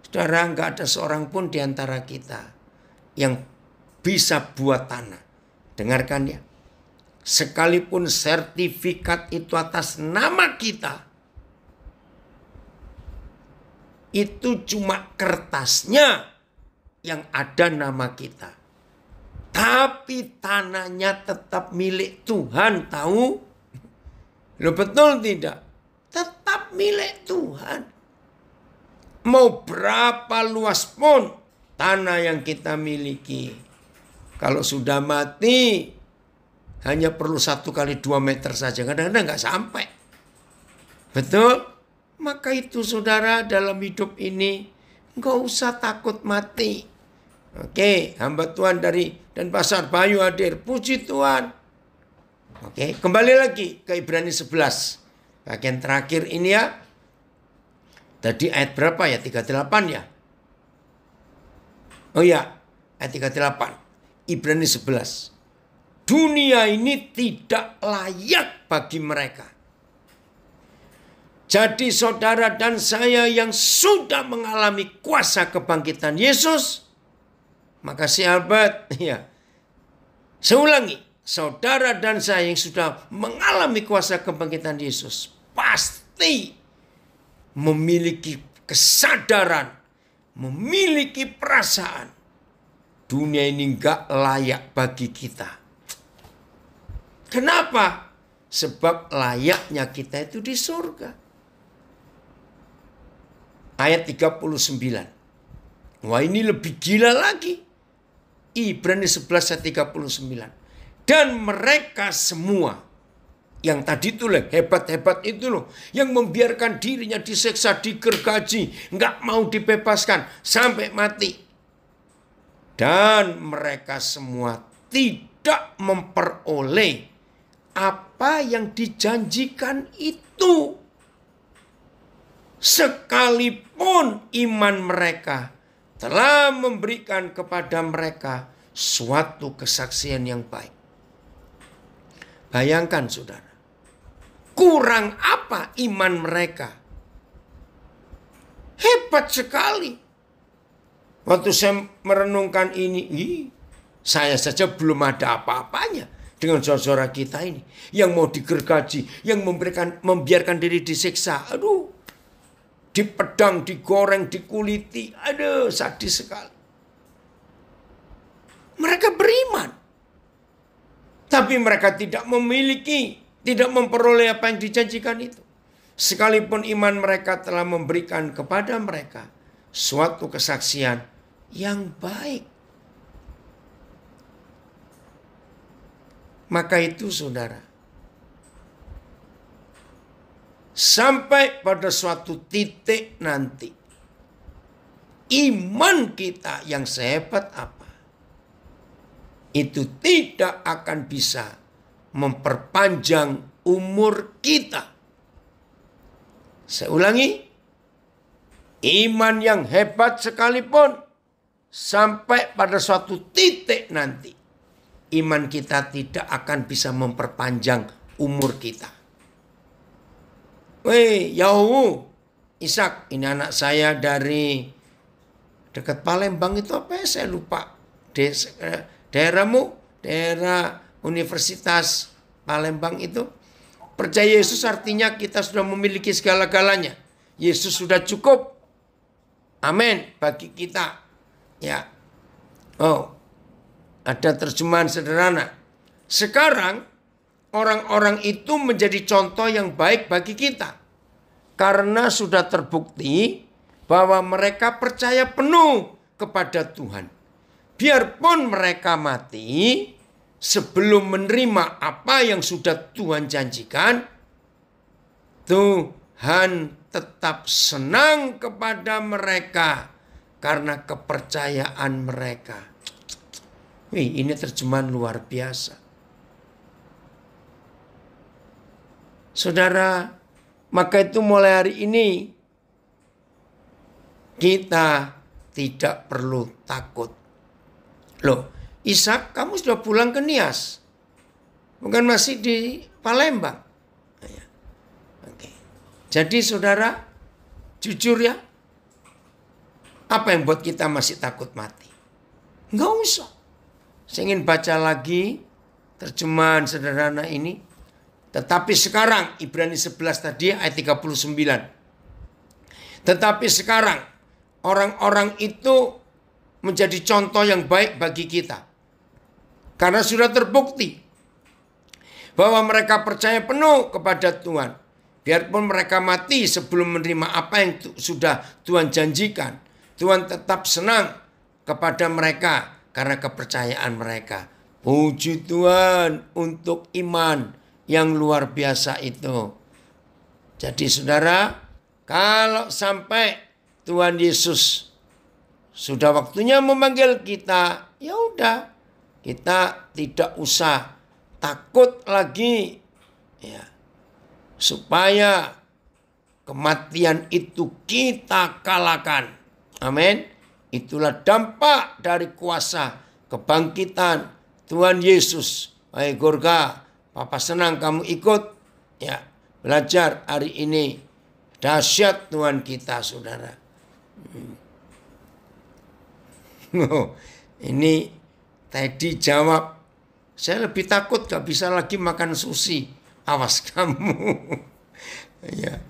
Saudara, nggak ada seorang pun di antara kita yang bisa buat tanah. Dengarkan ya. Sekalipun sertifikat itu atas nama kita. Itu cuma kertasnya yang ada nama kita. Tapi tanahnya tetap milik Tuhan, tahu? Lo betul tidak? Tetap milik Tuhan. Mau berapa luas pun tanah yang kita miliki. Kalau sudah mati, hanya perlu 1 kali 2 meter saja. Kadang-kadang nggak sampai. Betul? Maka itu saudara dalam hidup ini, nggak usah takut mati. Oke, hamba Tuhan dari Denpasar Bayu hadir. Puji Tuhan. Oke, kembali lagi ke Ibrani 11. Bagian terakhir ini ya. Tadi ayat berapa ya? 38 ya? Oh ya, ayat 38. Ibrani 11. Dunia ini tidak layak bagi mereka. Jadi saudara dan saya yang sudah mengalami kuasa kebangkitan Yesus, maka sahabat, ya, saya ulangi, saudara dan saya yang sudah mengalami kuasa kebangkitan Yesus, pasti memiliki kesadaran, memiliki perasaan, dunia ini enggak layak bagi kita. Kenapa? Sebab layaknya kita itu di surga. Ayat 39. Wah, ini lebih gila lagi. Ibrani 11 ayat 39. Dan mereka semua yang tadi itu loh, hebat-hebat itu loh, yang membiarkan dirinya diseksa, digergaji, nggak mau dibebaskan sampai mati. Dan mereka semua tidak memperoleh apa yang dijanjikan itu. Sekalipun iman mereka telah memberikan kepada mereka suatu kesaksian yang baik. Bayangkan saudara, kurang apa iman mereka? Hebat sekali. Waktu saya merenungkan ini, saya saja belum ada apa-apanya dengan saudara kita ini yang mau digergaji, yang membiarkan diri disiksa. Aduh, dipedang, digoreng, dikuliti. Aduh, sadis sekali. Mereka beriman. Tapi mereka tidak memiliki, tidak memperoleh apa yang dijanjikan itu. Sekalipun iman mereka telah memberikan kepada mereka suatu kesaksian yang baik. Maka itu saudara, sampai pada suatu titik nanti, iman kita yang sehebat apa, itu tidak akan bisa memperpanjang umur kita. Saya ulangi, iman yang hebat sekalipun, sampai pada suatu titik nanti, iman kita tidak akan bisa memperpanjang umur kita. Weh, Yahu, Ishak, ini anak saya dari dekat Palembang itu apa ya? Saya lupa. Daerahmu, daerah Universitas Palembang itu. Percaya Yesus artinya kita sudah memiliki segala-galanya. Yesus sudah cukup. Amin bagi kita. Ya. Oh, ada terjemahan sederhana. Sekarang orang-orang itu menjadi contoh yang baik bagi kita. Karena sudah terbukti bahwa mereka percaya penuh kepada Tuhan. Biarpun mereka mati sebelum menerima apa yang sudah Tuhan janjikan, Tuhan tetap senang kepada mereka karena kepercayaan mereka. Wih, ini terjemahan luar biasa. Saudara, maka itu mulai hari ini kita tidak perlu takut. Loh, Ishak, kamu sudah pulang ke Nias? Bukan masih di Palembang? Oke. Jadi saudara, jujur ya, apa yang buat kita masih takut mati? Enggak usah. Saya ingin baca lagi terjemahan sederhana ini. Tetapi sekarang, Ibrani 11 tadi ayat 39. Tetapi sekarang, orang-orang itu menjadi contoh yang baik bagi kita. Karena sudah terbukti bahwa mereka percaya penuh kepada Tuhan. Biarpun mereka mati sebelum menerima apa yang sudah Tuhan janjikan, Tuhan tetap senang kepada mereka karena kepercayaan mereka. Puji Tuhan untuk iman yang luar biasa itu. Jadi saudara, kalau sampai Tuhan Yesus sudah waktunya memanggil kita, ya udah, kita tidak usah takut lagi. Ya. supaya kematian itu kita kalahkan. Amin. Itulah dampak dari kuasa kebangkitan Tuhan Yesus. Hai Gorga, Papa senang kamu ikut ya belajar hari ini. Dahsyat Tuhan kita, saudara. Ini tadi jawab, saya lebih takut gak bisa lagi makan sushi. Awas kamu. Ya.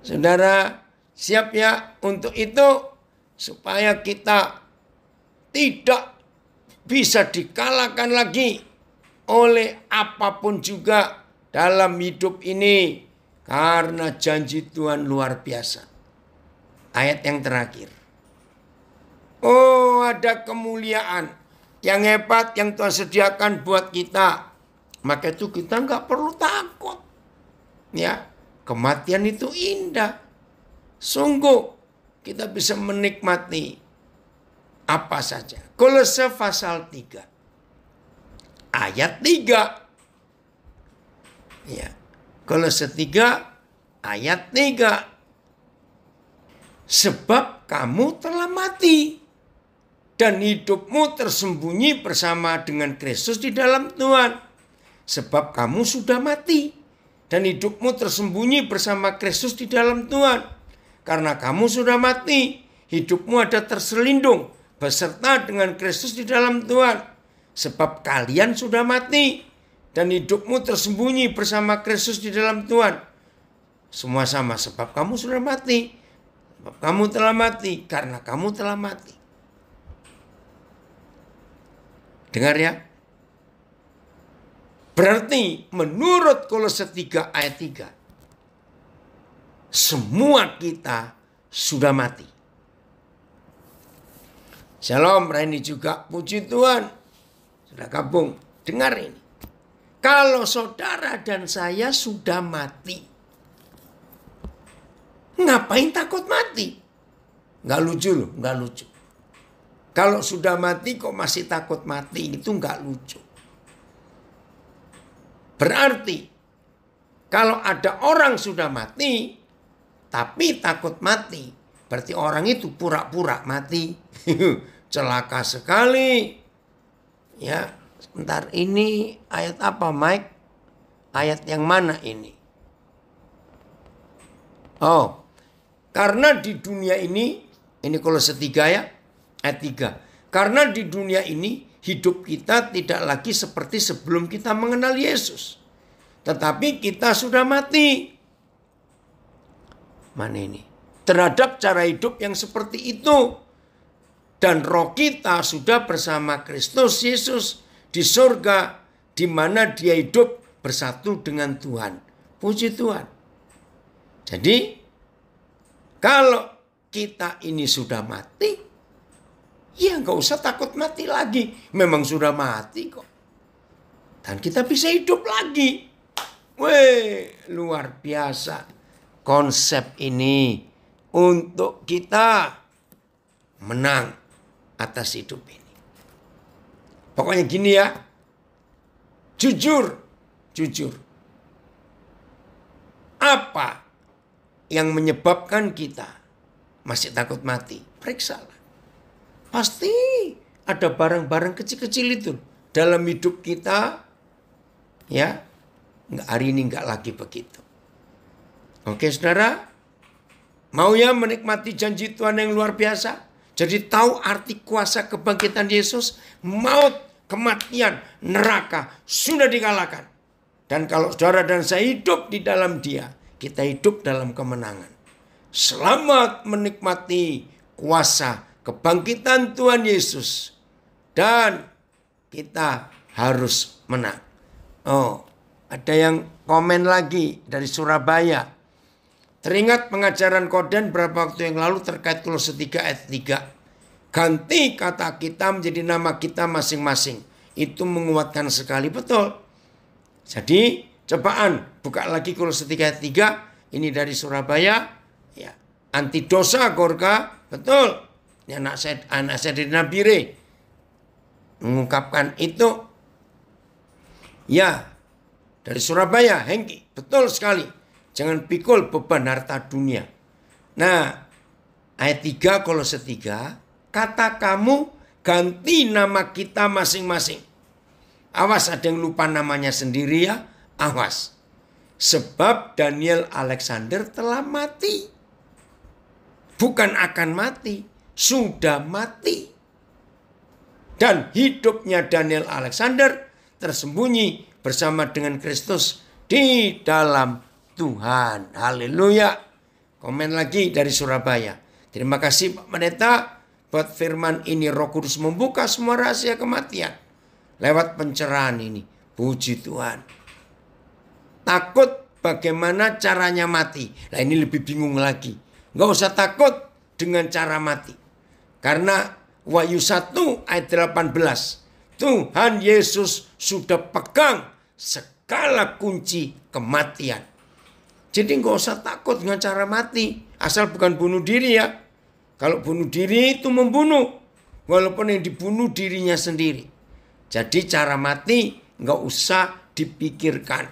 Saudara, siap ya untuk itu, supaya kita tidak bisa dikalahkan lagi oleh apapun juga dalam hidup ini. Karena janji Tuhan luar biasa. Ayat yang terakhir. Oh, ada kemuliaan yang hebat yang Tuhan sediakan buat kita. Maka itu kita nggak perlu takut. Ya, kematian itu indah. Sungguh kita bisa menikmati apa saja. Kolose pasal 3. Ayat 3. Ya. Kolose 3 ayat 3. Sebab kamu telah mati dan hidupmu tersembunyi bersama dengan Kristus di dalam Tuhan. Sebab kamu sudah mati dan hidupmu tersembunyi bersama Kristus di dalam Tuhan. Karena kamu sudah mati, hidupmu ada terselindung beserta dengan Kristus di dalam Tuhan. Sebab kalian sudah mati dan hidupmu tersembunyi bersama Kristus di dalam Tuhan. Semua sama, sebab kamu sudah mati. Sebab kamu telah mati, karena kamu telah mati. Dengar ya. Berarti menurut Kolose 3 ayat 3. Semua kita sudah mati. Shalom, Reni juga puji Tuhan. Sudah gabung, dengar ini. Kalau saudara dan saya sudah mati, ngapain takut mati? Nggak lucu loh, nggak lucu. Kalau sudah mati kok masih takut mati, itu nggak lucu. Berarti kalau ada orang sudah mati, tapi takut mati, berarti orang itu pura-pura mati. Celaka sekali. Ya. Sebentar, ini ayat apa Mike? Ayat yang mana ini? Oh, karena di dunia ini Kolose 3 ya, ayat 3. Karena di dunia ini hidup kita tidak lagi seperti sebelum kita mengenal Yesus. Tetapi kita sudah mati. Mana ini? Terhadap cara hidup yang seperti itu. Dan roh kita sudah bersama Kristus Yesus di surga, di mana dia hidup bersatu dengan Tuhan. Puji Tuhan. Jadi, kalau kita ini sudah mati, ya nggak usah takut mati lagi. Memang sudah mati kok. Dan kita bisa hidup lagi. Weh, luar biasa konsep ini untuk kita menang atas hidup ini. Pokoknya gini ya, jujur. Apa yang menyebabkan kita masih takut mati? Periksalah. Pasti ada barang-barang kecil-kecil itu dalam hidup kita. Ya, hari ini nggak lagi begitu. Oke saudara, mau ya menikmati janji Tuhan yang luar biasa? Jadi tahu arti kuasa kebangkitan Yesus, maut, kematian, neraka sudah dikalahkan. Dan kalau saudara dan saya hidup di dalam Dia, kita hidup dalam kemenangan. Selamat menikmati kuasa kebangkitan Tuhan Yesus. Dan kita harus menang. Oh, ada yang komen lagi dari Surabaya. Teringat pengajaran Koden beberapa waktu yang lalu terkait Kolose 3 ayat 3. Ganti kata kita menjadi nama kita masing-masing. Itu menguatkan sekali, betul. Jadi cobaan buka lagi Kolose 3 ayat 3. Ini dari Surabaya. Ya, anti dosa Gorga, betul. Ini anak saya dari Nabire mengungkapkan itu. Ya, dari Surabaya, Hengki, betul sekali. Jangan pikul beban harta dunia. Nah, ayat 3 Kolose 3, kata kamu ganti nama kita masing-masing. Awas ada yang lupa namanya sendiri ya, awas. Sebab Daniel Alexander telah mati. Bukan akan mati, sudah mati. Dan hidupnya Daniel Alexander tersembunyi bersama dengan Kristus di dalam Tuhan. Haleluya. Komen lagi dari Surabaya. Terima kasih Pak Pendeta buat firman ini. Roh Kudus membuka semua rahasia kematian lewat pencerahan ini. Puji Tuhan. Takut bagaimana caranya mati. Nah ini lebih bingung lagi. Gak usah takut dengan cara mati. Karena Wahyu 1 ayat 18. Tuhan Yesus sudah pegang segala kunci kematian. Jadi gak usah takut dengan cara mati. Asal bukan bunuh diri ya. Kalau bunuh diri itu membunuh. Walaupun yang dibunuh dirinya sendiri. Jadi cara mati gak usah dipikirkan.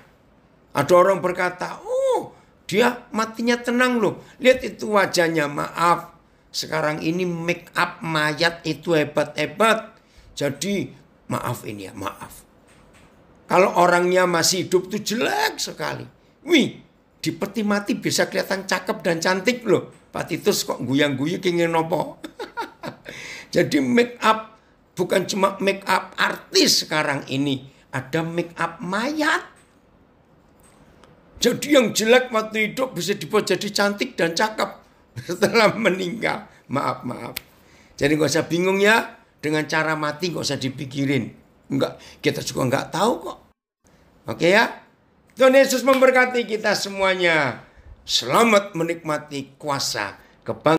Ada orang berkata, oh dia matinya tenang loh. Lihat itu wajahnya, maaf. Sekarang ini make up mayat itu hebat-hebat. Jadi maaf ini ya, maaf. Kalau orangnya masih hidup itu jelek sekali. Wih, di peti mati bisa kelihatan cakep dan cantik loh. Pak Titus kok guyang-guyu ingin nopo. Jadi make up bukan cuma make up artis sekarang ini. Ada make up mayat. Jadi yang jelek waktu hidup bisa dibuat jadi cantik dan cakep setelah meninggal. Maaf. Jadi gak usah bingung ya. Dengan cara mati gak usah dipikirin. Enggak, kita juga gak tahu kok. Oke ya. Tuhan Yesus memberkati kita semuanya. Selamat menikmati kuasa kebangkitan.